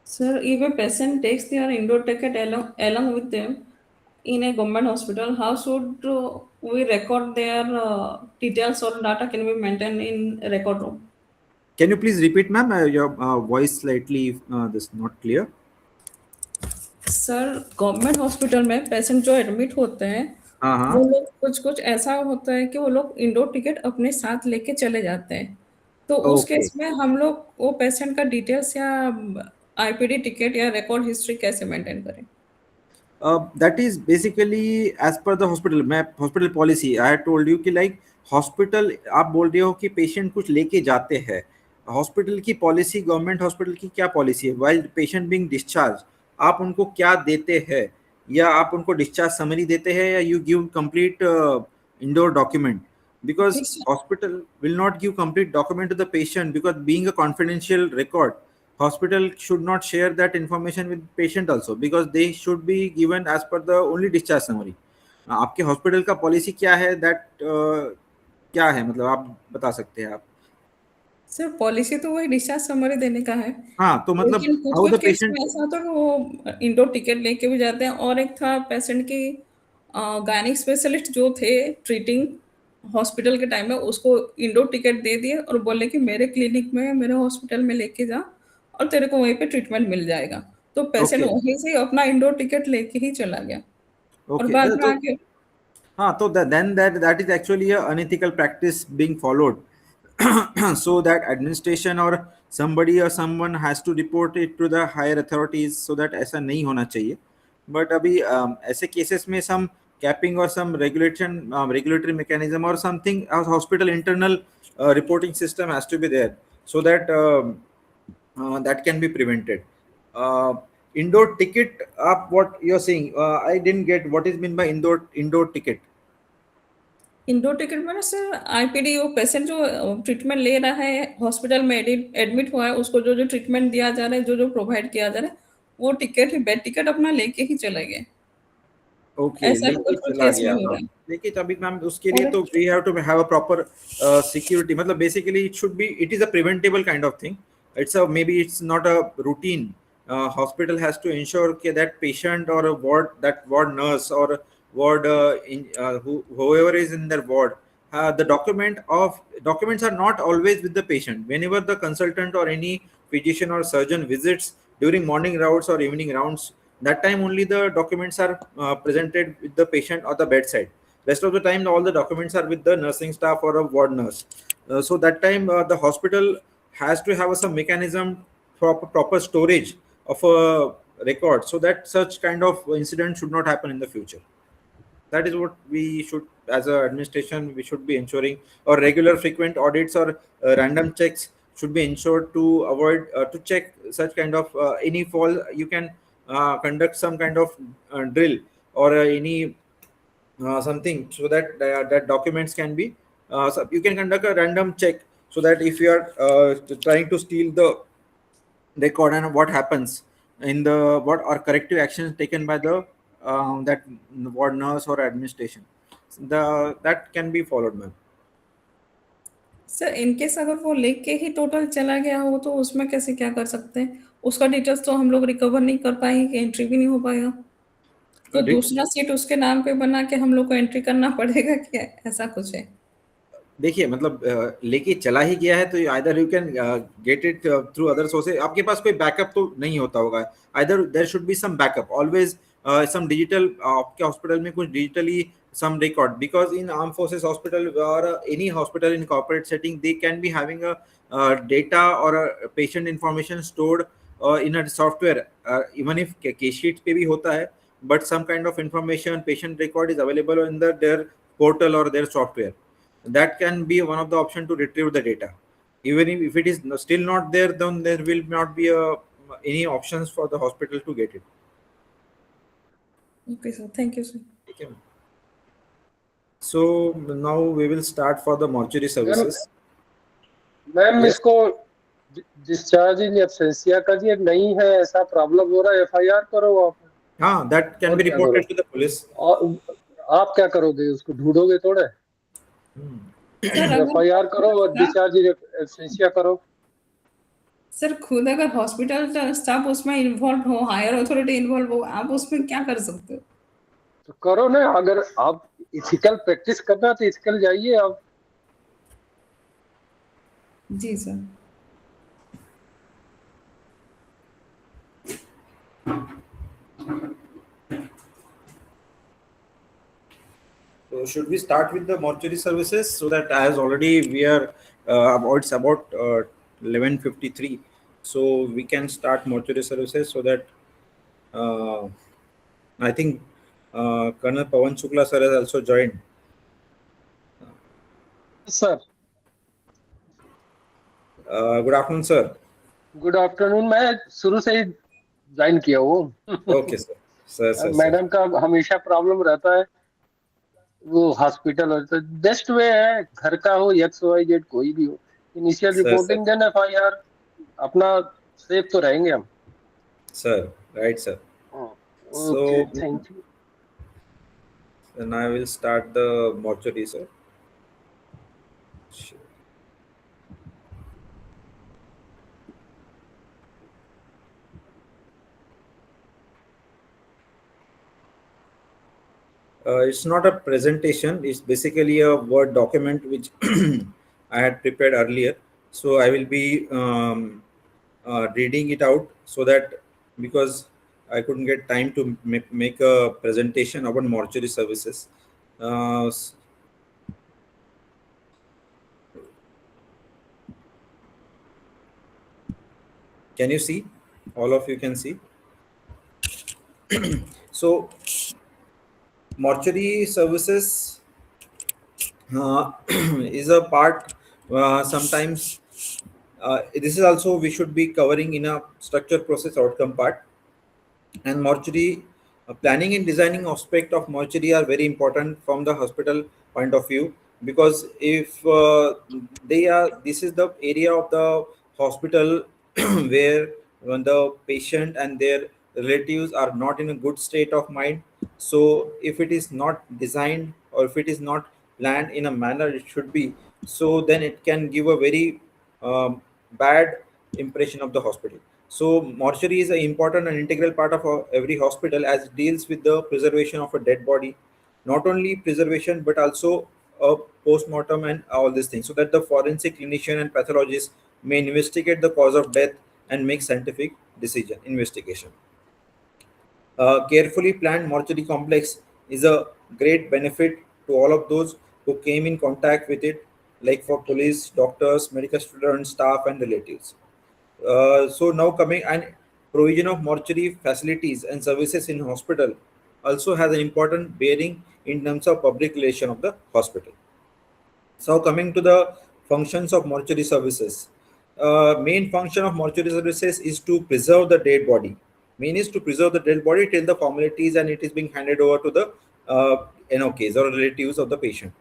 S3: sir, if a patient takes their indoor ticket along with them in a government hospital, how should we record their details or data can be maintained in record room?
S1: Can you please repeat, ma'am? Your voice slightly this not clear.
S3: Sir government hospital में patient जो admit होते हैं
S1: हाँ
S3: वो
S1: हाँ.
S3: लोग कुछ कुछ ऐसा होता है कि वो लोग इंडोर टिकट अपने साथ लेके चले जाते हैं तो उस
S1: Okay.
S3: केस में हम लोग वो पेशेंट का डिटेल्स या आईपीडी टिकट या रिकॉर्ड हिस्ट्री कैसे मेंटेन करें
S1: That is basically as per the hospital मैं hospital policy. I had told you कि like hospital आप बोल रहे हो कि patient कुछ लेके जाते हैं. हॉस्पिटल की पॉलिसी, गवर्नमेंट हॉस्पिटल की क्या पॉलिसी है? वाइल पेशेंट बीइंग डिस्चार्ज, आप उनको क्या देते हैं? या आप उनको डिस्चार्ज समरी देते हैं, या you give complete indoor document? Because
S3: ठीक है
S1: hospital will not give complete document to the patient, because being a confidential record, hospital should not share that information with patient also, because they should be given as per the only discharge summary. आपके hospital का policy क्या है? That क्या है, मतलब आप बता सकते हैं आप?
S3: सर पॉलिसी तो वही डिस्चार्ज समरी देने का है
S1: हाँ, तो मतलब
S3: लेकिन कुछ
S1: हाउ
S3: कुछ
S1: द
S3: केस
S1: पेशेंट.
S3: में ऐसा होता है कि वो इंडोर टिकट लेके भी जाते हैं और एक था पेशेंट की गायनिक स्पेशलिस्ट जो थे ट्रीटिंग हॉस्पिटल के टाइम में, उसको इंडोर टिकट दे दिए और बोले कि मेरे क्लिनिक में, मेरे हॉस्पिटल में लेके जा और तेरे को वहीं पे ट्रीटमेंट मिल जाएगा। तो पेशेंट
S1: Okay.
S3: वहीं से अपना इंडोर टिकट लेके ही चला गया और
S1: Okay.
S3: बाद में
S1: तो
S3: आके
S1: हाँ, तो then that is actually a unethical practice being followed. So that administration or somebody or someone has to report it to the higher authorities, so that ऐसा नहीं होना चाहिए. But अभी ऐसे cases में some capping or some regulation regulatory mechanism or something, a hospital internal reporting system has to be there, so that that can be prevented. uh, Indoor ticket, up what you're saying, I didn't get what is meant by indoor ticket.
S3: Indoor ticket में ना sir, IPD, वो patient जो treatment ले रहा है hospital में, admit हुआ है, उसको जो जो ट्रीटमेंट दिया जा रहा है, जो जो प्रोवाइड किया जा रहा है, वो टिकट ही, बेड टिकट अपना लेके ही चले गए।
S1: ओके,
S3: ऐसा भी
S1: लेके
S3: कुछ कुछ
S1: चला
S3: केस में
S1: गया,
S3: हो
S1: हाँ.
S3: रहा है।
S1: लेकिन अभी मैम उसके लिए तो we have to have a proper security. मतलब basically it should be, it is a preventable kind of thing. It's a, maybe it's not a routine. Hospital has to ensure that patient or a ward, that ward nurse or ward whoever is in their ward, the documents are not always with the patient. Whenever the consultant or any physician or surgeon visits during morning rounds or evening rounds, that time only the documents are presented with the patient or the bedside. Rest of the time all the documents are with the nursing staff or a ward nurse. So that time the hospital has to have some mechanism for proper storage of a record, so that such kind of incident should not happen in the future. That is what we should, as a administration, we should be ensuring. Or regular frequent audits or random checks should be ensured to avoid to check such kind of any fall. You can conduct some kind of drill or any something, so that that documents can be so you can conduct a random check, so that if you are trying to steal the record, and what happens in the, what are corrective actions taken by the that ward nurse or administration, the that can be followed, ma'am.
S3: Sir in case अगर वो लेके ही total चला गया हो, तो उसमें कैसे क्या कर सकते हैं? उसका डिटेल्स तो हम लोग रिकवर नहीं कर पाएंगे, एंट्री भी नहीं हो पाएगा। तो दूसरा सीट उसके नाम पे बना के हम लोग को एंट्री करना पड़ेगा क्या? ऐसा कुछ है?
S1: देखिए, मतलब लेके चला ही गया है तो either you can get it through other sources. आपके पास कोई बैकअप तो नहीं होता होगा. Either there should be some backup always, some digital, आपके हॉस्पिटल में कुछ digitally some record, because in armed forces hospital or any hospital in corporate setting, they can be having a data or a patient information stored in a software, even if case sheets पे भी होता है, but some kind of information, patient record is available in their portal or their software. That can be one of the option to retrieve the data. Even if it is still not there, then there will not be any options for the hospital to get it.
S3: Okay sir, thank you sir.
S1: ठीक है. So now we will start for the mortuary services.
S4: Ma'am
S1: Yes.
S4: इसको discharge in एब्सेंसिया का जी नहीं है, ऐसा problem हो रहा है, एफआईआर करो आप.
S1: हाँ, that can
S4: और
S1: be
S4: क्या
S1: reported
S4: करो?
S1: to the police.
S4: और आप क्या करोगे, उसको ढूंढोगे थोड़े?
S3: सर अगर
S4: एफआईआर करो और डिस्चार्ज इन एब्सेंसिया करो.
S3: सर खुद अगर हॉस्पिटल स्टाफ उसमें इन्वॉल्व हो, हायर अथॉरिटी इन्वॉल्व हो, आप उसमें क्या कर सकते हो?
S4: तो करो ना. अगर आप इथिकल प्रैक्टिस करना तो इथिकल जाइए आप.
S3: जी sir.
S1: So should we start with the mortuary services, so that as already we are it's about 11:53, so we can start mortuary services, so that uh, I think Colonel Pawan Shukla sir has also joined.
S4: Sir
S1: Good afternoon, sir.
S4: Good afternoon. मैं शुरू से ही join किया हूँ.
S1: Okay, sir. Sir.
S4: Madam का हमेशा problem रहता है, वो हॉस्पिटल हो तो बेस्ट वे है, घर का हो, एक्स वाई जेड कोई भी हो, initial
S1: Sir.
S4: Reporting then FIR, अपना सेफ तो रहेंगे हम.
S1: Sir, right, sir.
S4: Okay,
S1: So
S4: thank you.
S1: then I will start the mortuary, sir. Sure. It's not a presentation. It's basically a Word document which I had prepared earlier. So I will be reading it out so that, because I couldn't get time to make a presentation about mortuary services. Uh, s- can you see? All of you can see. So mortuary services is a part, sometimes this is also we should be covering in a structure process outcome part. And mortuary planning and designing aspect of mortuary are very important from the hospital point of view, because if they are, this is the area of the hospital where when the patient and their relatives are not in a good state of mind. So if it is not designed, or if it is not planned in a manner it should be, so then it can give a very bad impression of the hospital. So mortuary is an important and integral part of every hospital, as it deals with the preservation of a dead body. Not only preservation but also a post-mortem and all these things, so that the forensic clinician and pathologist may investigate the cause of death and make scientific decision investigation. A carefully planned mortuary complex is a great benefit to all of those who came in contact with it, like for police, doctors, medical students, staff, and relatives. So now coming, and provision of mortuary facilities and services in hospital also has an important bearing in terms of public relation of the hospital. So coming to the functions of mortuary services, main function of mortuary services is to preserve the dead body. Main is to preserve the dead body till the formalities and it is being handed over to the NOKs or relatives of the patient,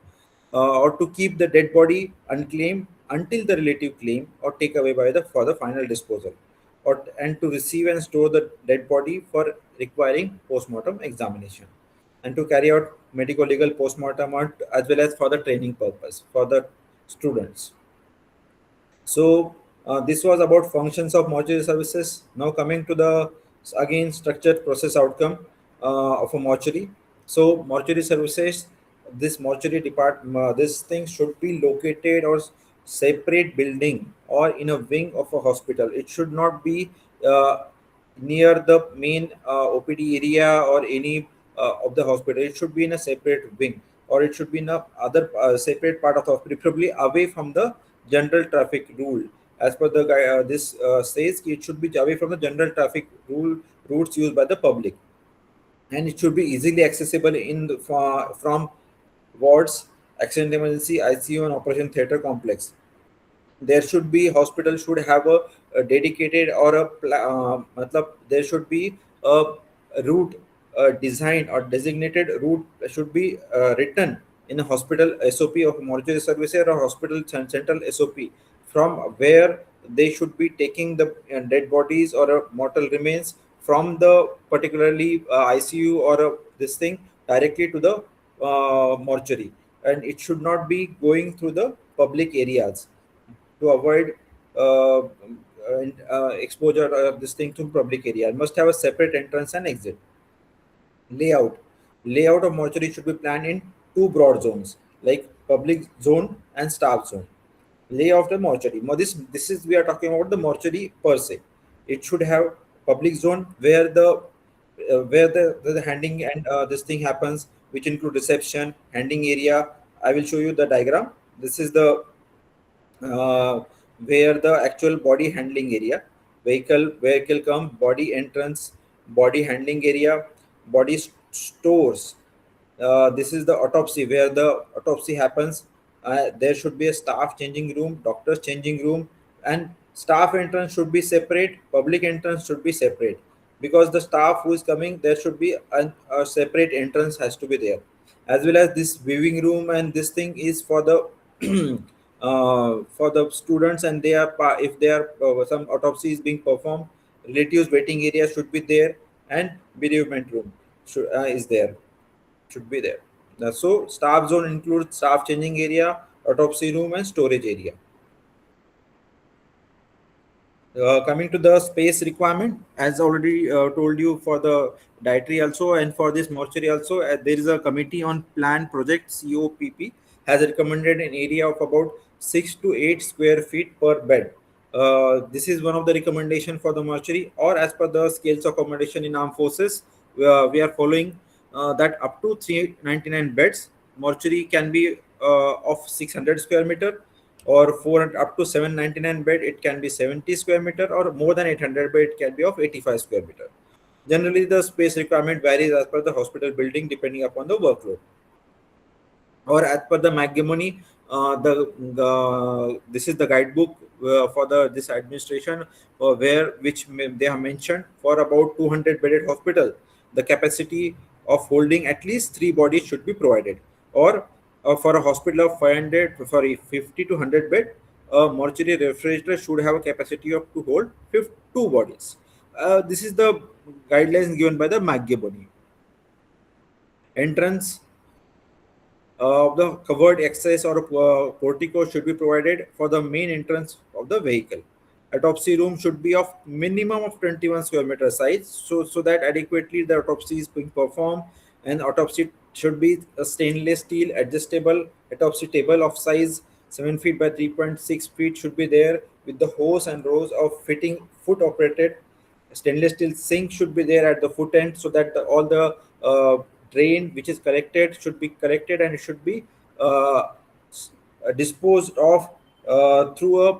S1: or to keep the dead body unclaimed until the relative claim or take away by the for the final disposal, or and to receive and store the dead body for requiring post-mortem examination, and to carry out medical legal post-mortem as well as for the training purpose for the students. So this was about functions of mortuary services. Now coming to the again structured process outcome of a mortuary. So mortuary services, this mortuary department, this thing should be located or separate building or in a wing of a hospital. It should not be uh, near the main OPD area or any of the hospital. It should be in a separate wing, or it should be in a other separate part of the hospital, preferably away from the general traffic rule. As per the this says, it should be away from the general traffic rule routes used by the public, and it should be easily accessible in the, from wards, accident emergency, ICU, and operation theater complex. There should be, hospital should have a dedicated or a matlab, there should be a route designed or designated route should be written in a hospital SOP of mortuary services or hospital central SOP, from where they should be taking the dead bodies or mortal remains from the particularly ICU or this thing directly to the mortuary, and it should not be going through the public areas to avoid exposure of this thing to public area. It must have a separate entrance and exit. Layout. Layout of mortuary should be planned in two broad zones, like public zone and staff zone. Layout of mortuary. Now this is, we are talking about the mortuary per se. It should have public zone where the handing and this thing happens, which include reception, handing area. I will show you the diagram. This is the uh, where the actual body handling area, vehicle come, body entrance, body handling area, body stores. This is the autopsy, where the autopsy happens. There should be a staff changing room, doctors changing room, and staff entrance should be separate, public entrance should be separate, because the staff who is coming, there should be a separate entrance has to be there. As well as this viewing room, and this thing is for the for the students, and they are if they are some autopsy is being performed, relatives waiting area should be there, and bereavement room is there, should be there. So staff zone includes staff changing area, autopsy room, and storage area. Coming to the space requirement, as already told you for the dietary also and for this mortuary also, there is a committee on plan project COPP has recommended an area of about 6 to 8 square feet per bed. This is one of the recommendation for the mortuary, or as per the scales of accommodation in armed forces, we are following that up to 399 beds. Mortuary can be of 600 square meter, or 400 up to 799 bed it can be 70 square meter, or more than 800 bed it can be of 85 square meter. Generally the space requirement varies as per the hospital building depending upon the workload, or as per the McGimoney, the this is the guidebook for the this administration, where which they have mentioned for about 200 bedded hospital, the capacity of holding at least 3 bodies should be provided, or for a hospital of 500, sorry, 50 to 100 bed, a mortuary refrigerator should have a capacity of to hold 2 bodies. This is the guidelines given by the McGimoney. Entrance the covered access or portico should be provided for the main entrance of the vehicle. Autopsy room should be of minimum of 21 square meter size, so that adequately the autopsy is being performed. And autopsy should be a stainless steel adjustable autopsy table of size 7 feet by 3.6 feet should be there, with the hose and rows of fitting foot operated stainless steel sink should be there at the foot end, so that all the drain which is collected should be collected, and it should be uh, disposed of through a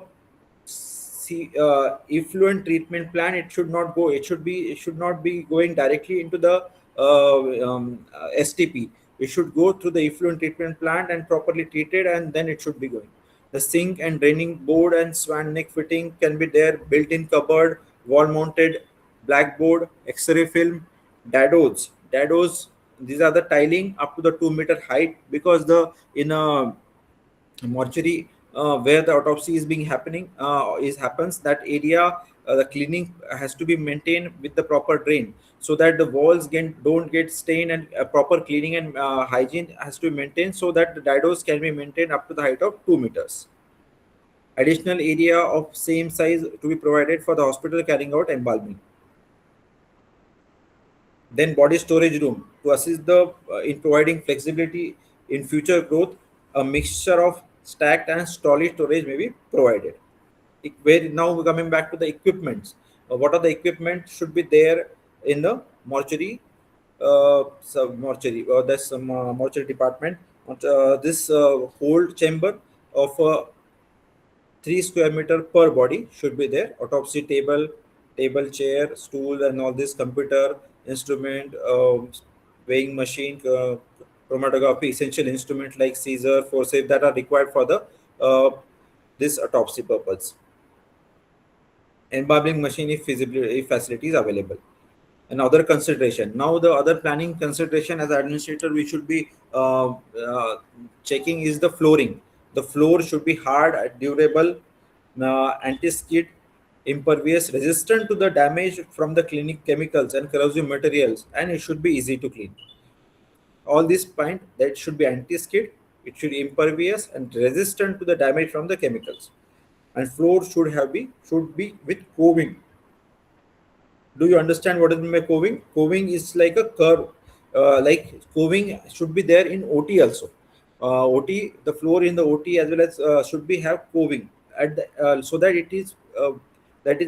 S1: effluent treatment plan. It should not go, it should not be going directly into the STP. It should go through the effluent treatment plant and properly treated, and then it should be going. The sink and draining board and swan neck fitting can be there, built-in cupboard, wall mounted blackboard, x-ray film, dados. These are the tiling up to the 2 meter height, because the in a mortuary where the autopsy is being happening is happens, that area the cleaning has to be maintained with the proper drain, so that the walls don't get stained, and proper cleaning and hygiene has to be maintained, so that the didos can be maintained up to the height of 2 meters. Additional area of same size to be provided for the hospital carrying out embalming. Then body storage room to assist the in providing flexibility in future growth. A mixture of stacked and trolley storage may be provided. Where now we're coming back to the equipments. What are the equipment should be there in the mortuary, mortuary, or this mortuary department? This hold chamber of 3 square meter per body should be there. Autopsy table, chair, stool, and all this, computer, instrument, weighing machine, chromatography, essential instrument like Caesar, forceps that are required for the this autopsy purpose. Embalming machine if feasibility, if facility is available. Another consideration. Now the other planning consideration as administrator we should be checking is the flooring. The floor should be hard, durable, anti-skid, impervious, resistant to the damage from the clinic chemicals and corrosive materials, and it should be easy to clean. All these point that should be anti-skid, it should be impervious and resistant to the damage from the chemicals, and floor should be with coving. Do you understand what is meant by coving? Coving is like a curve. Like coving should be there in OT also. OT, the floor in the OT as well as should be have coving at the so that is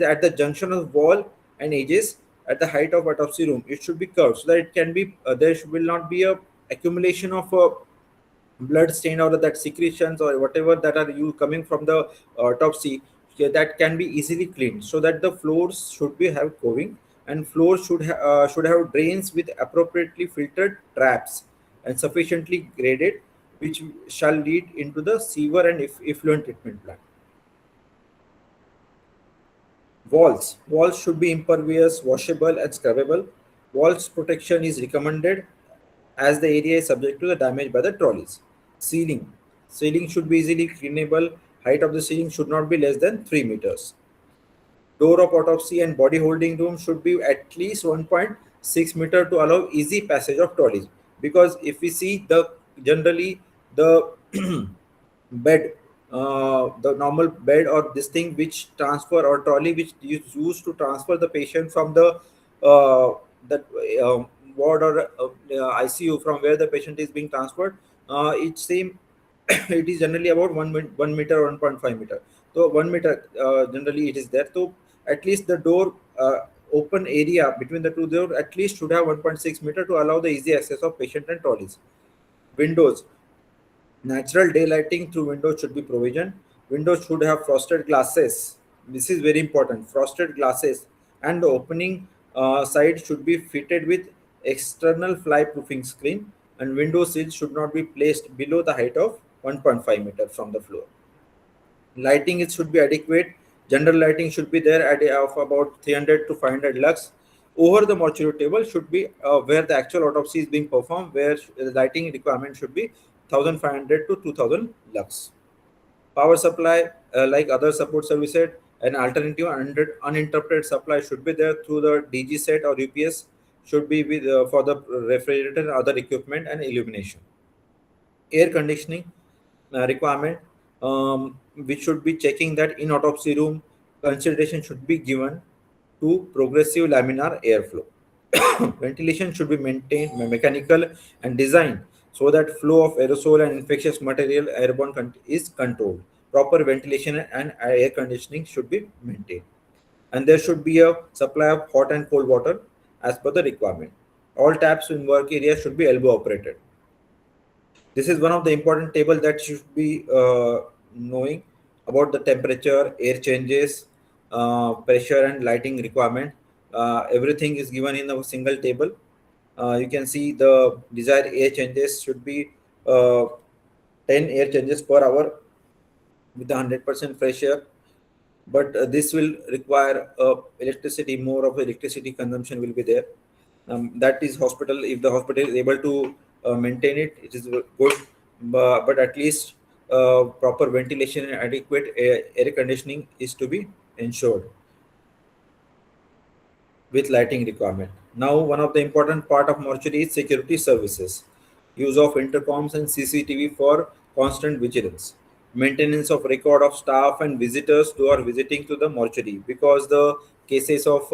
S1: at the junction of wall and edges at the height of autopsy room. It should be curved so that it can be will not be a accumulation of blood stain or that secretions or whatever that are you coming from the autopsy, that can be easily cleaned, so that the floors should be have coving, and floors should have drains with appropriately filtered traps and sufficiently graded, which shall lead into the sewer and effluent treatment plant. Walls should be impervious, washable, and scrubbable. Walls protection is recommended as the area is subject to the damage by the trolleys. Ceiling should be easily cleanable. Height of the ceiling should not be less than 3 meters. Door of autopsy and body holding room should be at least 1.6 meter to allow easy passage of trolleys. Because if we see the generally the bed the normal bed or this thing which transfer or trolley which is used to transfer the patient from that ward or ICU from where the patient is being transferred. It same it is generally about 1 meter or 1.5 meter. So 1 meter generally it is there. So at least the door open area between the two doors at least should have 1.6 meter to allow the easy access of patient and trolleys. Windows. Natural daylighting through windows should be provision. Windows should have frosted glasses. This is very important. Frosted glasses, and the opening side should be fitted with external fly proofing screen, and window sills should not be placed below the height of 1.5 meter from the floor. Lighting it should be adequate. General lighting should be there at of about 300 to 500 lux. Over the mortuary table should be where the actual autopsy is being performed, where the lighting requirement should be 1500 to 2000 lux. Power supply, like other support services, an alternative uninterrupted supply should be there through the DG set or UPS should be with for the refrigerator and other equipment and illumination. Air conditioning requirement, which should be checking that in autopsy room consideration should be given to progressive laminar airflow. Ventilation should be maintained mechanical and designed so that flow of aerosol and infectious material airborne is controlled. Proper ventilation and air conditioning should be maintained, and there should be a supply of hot and cold water as per the requirement. All taps in work area should be elbow operated. This is one of the important table that you should be knowing about the temperature, air changes, pressure and lighting requirement. Everything is given in a single table. You can see the desired air changes should be 10 air changes per hour with 100% fresh air. But this will require electricity, more of electricity consumption will be there. That is hospital, if the hospital is able to maintain it, it is good. But at least proper ventilation and adequate air conditioning is to be ensured with lighting requirement. Now, one of the important part of mortuary is security services. Use of intercoms and CCTV for constant vigilance. Maintenance of record of staff and visitors who are visiting to the mortuary, because the cases of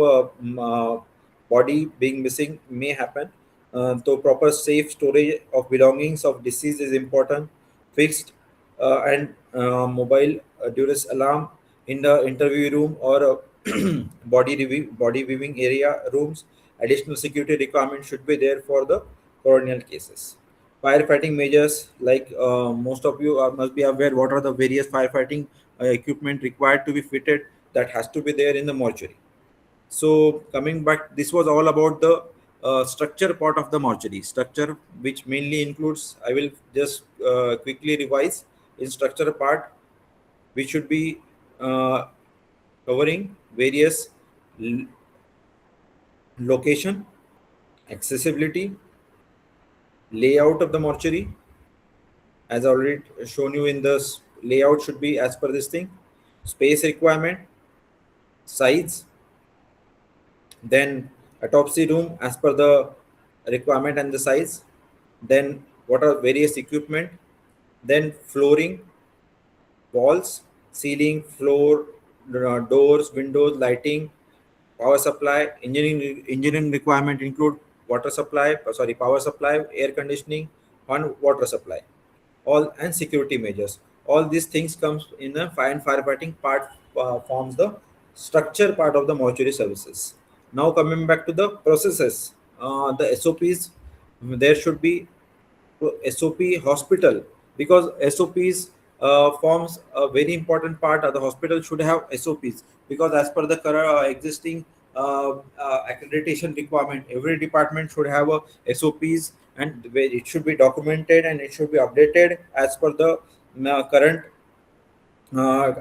S1: body being missing may happen. So proper safe storage of belongings of deceased is important. Fixed and mobile duress alarm in the interview room or body viewing area rooms. Additional security requirements should be there for the coronal cases. Firefighting measures, like most of you must be aware what are the various firefighting equipment required to be fitted, that has to be there in the mortuary. So coming back, this was all about the structure part of the mortuary. Structure, which mainly includes, I will just quickly revise. In structure part, we should be covering various location, accessibility, layout of the mortuary. As already shown you in the layout should be as per this thing. Space requirement, size, then autopsy room as per the requirement and the size, then what are various equipment, then flooring, walls, ceiling, floor, doors, windows, lighting, power supply. Engineering requirement include water supply, power supply, air conditioning, and water supply. All and security measures. All these things comes in the fire and firefighting part, forms the structure part of the mortuary services. Now coming back to the processes, the SOPs, there should be SOP hospital, because SOPs forms a very important part of the hospital should have SOPs, because as per the current existing accreditation requirement, every department should have a SOPs, and it should be documented and it should be updated as per the current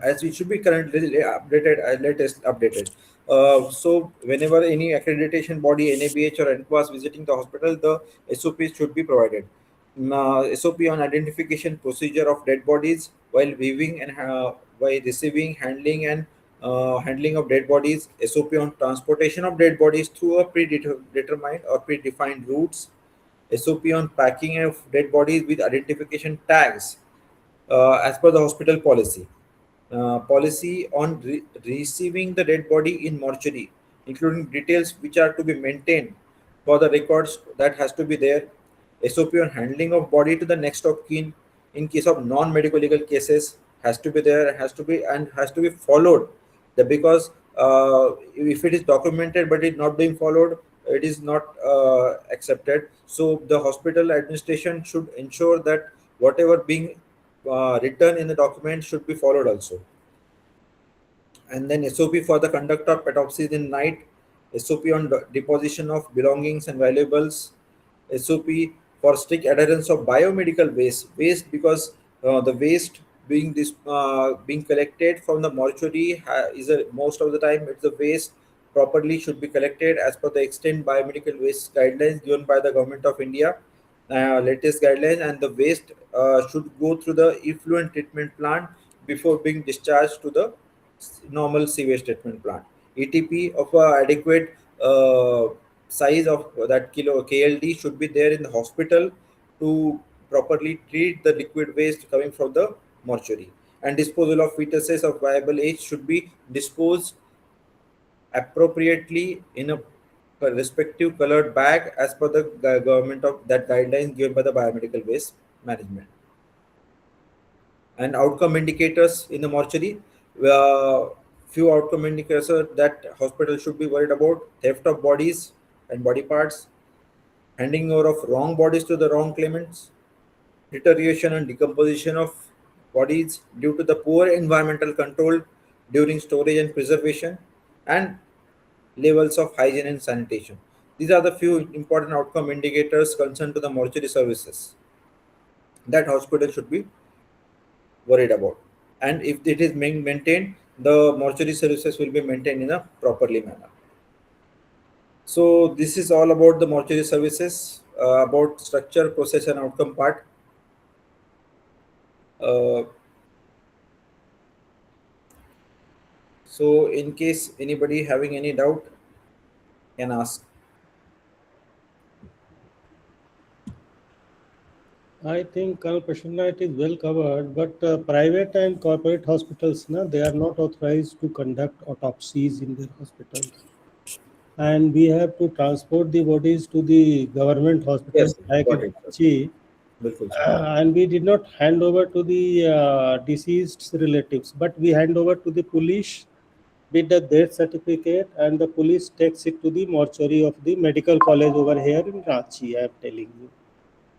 S1: as it should be currently updated, latest updated. So whenever any accreditation body, NABH or NQAS visiting the hospital, the SOPs should be provided. SOP on identification procedure of dead bodies while viewing and by receiving, handling and handling of dead bodies. SOP on transportation of dead bodies through a predetermined or predefined routes. SOP on packing of dead bodies with identification tags as per the hospital policy. Policy on receiving the dead body in mortuary, including details which are to be maintained for the records that has to be there. SOP on handling of body to the next of kin in case of non-medical legal cases has to be there, has to be followed. Because if it is documented but it not being followed, it is not accepted. So the hospital administration should ensure that whatever being written in the document should be followed also. And then SOP for the conduct of autopsies in night, SOP on deposition of belongings and valuables, SOP for strict adherence of biomedical waste, because the waste being collected from the mortuary is a, most of the time it's the waste properly should be collected as per the extent biomedical waste guidelines given by the government of India, latest guidelines, and the waste should go through the effluent treatment plant before being discharged to the normal sewage treatment plant. ETP of adequate size of that kilo KLD should be there in the hospital to properly treat the liquid waste coming from the mortuary. And disposal of fetuses of viable age should be disposed appropriately in a respective colored bag as per the government of that guidelines given by the biomedical waste management. And outcome indicators in the mortuary, few outcome indicators that hospital should be worried about: theft of bodies and body parts, handing over of wrong bodies to the wrong claimants, deterioration and decomposition of bodies due to the poor environmental control during storage and preservation, and levels of hygiene and sanitation. These are the few important outcome indicators concerned to the mortuary services that hospital should be worried about. And if it is being maintained, the mortuary services will be maintained in a properly manner. So this is all about the mortuary services, about structure, process, and outcome part. So in case anybody having any doubt, can ask.
S2: I think Prassana, it is well covered, but private and corporate hospitals, they are not authorized to conduct autopsies in their hospitals. And we have to transport the bodies to the government hospitals
S1: Yes,
S2: like
S1: got
S2: in
S1: it.
S2: Kochi,
S1: Bilkul.
S2: and we did not hand over to the deceased relatives, but we hand over to the police with the death certificate, and the police takes it to the mortuary of the medical college over here in Ranchi, I am telling you.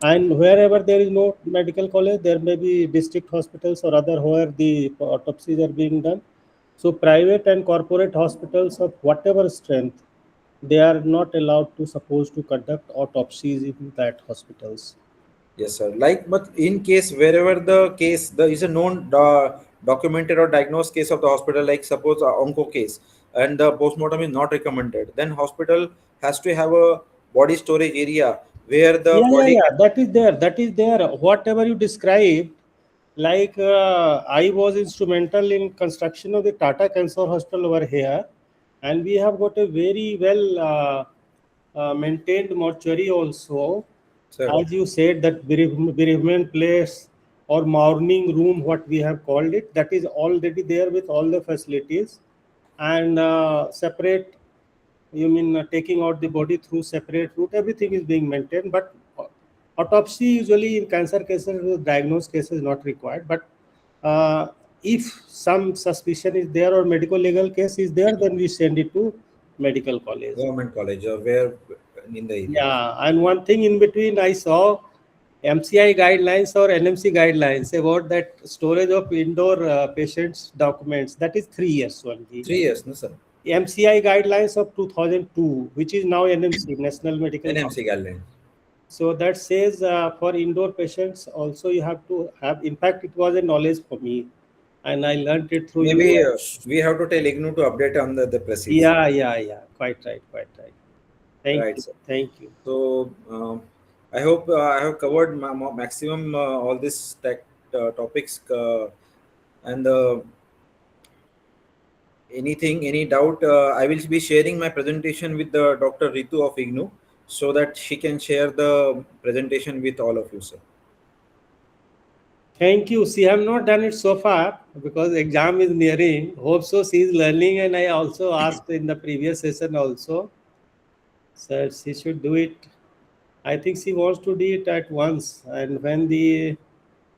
S2: And wherever there is no medical college, there may be district hospitals or other where the autopsies are being done. So private and corporate hospitals of whatever strength, they are not allowed to suppose to conduct autopsies in that hospitals.
S1: Yes, sir. Like, but in case wherever the case, there is a known documented or diagnosed case of the hospital, like suppose a onco case, and the postmortem is not recommended, then hospital has to have a body storage area where the body.
S2: Yeah. That is there. That is there. Whatever you described, like I was instrumental in construction of the Tata Cancer Hospital over here, and we have got a very well maintained mortuary also.
S1: Sir,
S2: As you said, that bereavement place or mourning room, what we have called it, that is already there with all the facilities, and separate, you mean taking out the body through separate route, everything is being maintained. But autopsy usually in cancer cases, diagnosed cases not required. But if some suspicion is there or medical legal case is there, then we send it to medical college.
S1: government college or where in the area.
S2: Yeah, and one thing in between, I saw MCI guidelines or NMC guidelines about that storage of indoor patients' documents. That is 3 years only.
S1: 3 years, no sir.
S2: MCI guidelines of 2002, which is now NMC, National Medical
S1: NMC
S2: Council.
S1: guideline.
S2: So that says for indoor patients also you have to have. In fact, it was a knowledge for me, and I learned it through
S1: Maybe
S2: you.
S1: we have to tell IGNOU to update on the proceeds.
S2: Yeah. Quite right. Thank
S1: Right,
S2: you.
S1: sir.
S2: Thank you.
S1: So I hope I have covered maximum all these tech topics, and any doubt, I will be sharing my presentation with the Dr. Ritu of IGNOU so that she can share the presentation with all of you, sir.
S2: Thank you. See, I have not done it so far because exam is nearing. Hope so. She is learning, and I also asked in the previous session also. Sir, she should do it. I think she wants to do it at once, and when the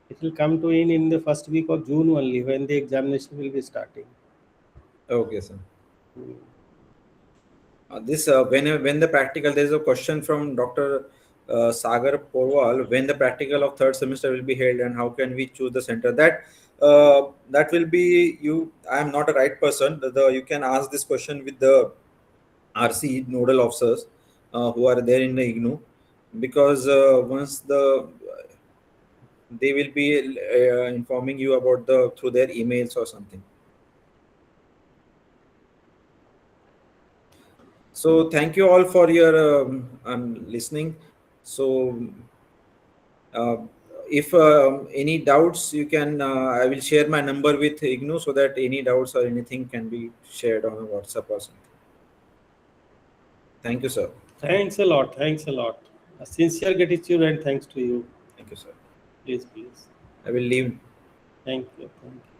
S2: it will come to in the first week of June only, when the examination will be starting.
S1: Okay, sir.
S2: Hmm.
S1: This when the practical, there is a question from Dr. Sagar Porwal. When the practical of third semester will be held, and how can we choose the center? That will be you. I am not a right person. You can ask this question with the RC nodal officers who are there in the IGNOU, because once they will be informing you about through their emails or something. So thank you all for your listening. So uh, if any doubts, you can I will share my number with IGNOU, so that any doubts or anything can be shared on WhatsApp or something. Thank you, sir.
S2: Thanks a lot. Thanks a lot. A sincere gratitude and thanks to you.
S1: Thank you, sir.
S2: Please, please.
S1: I will leave.
S2: Thank you. Thank you.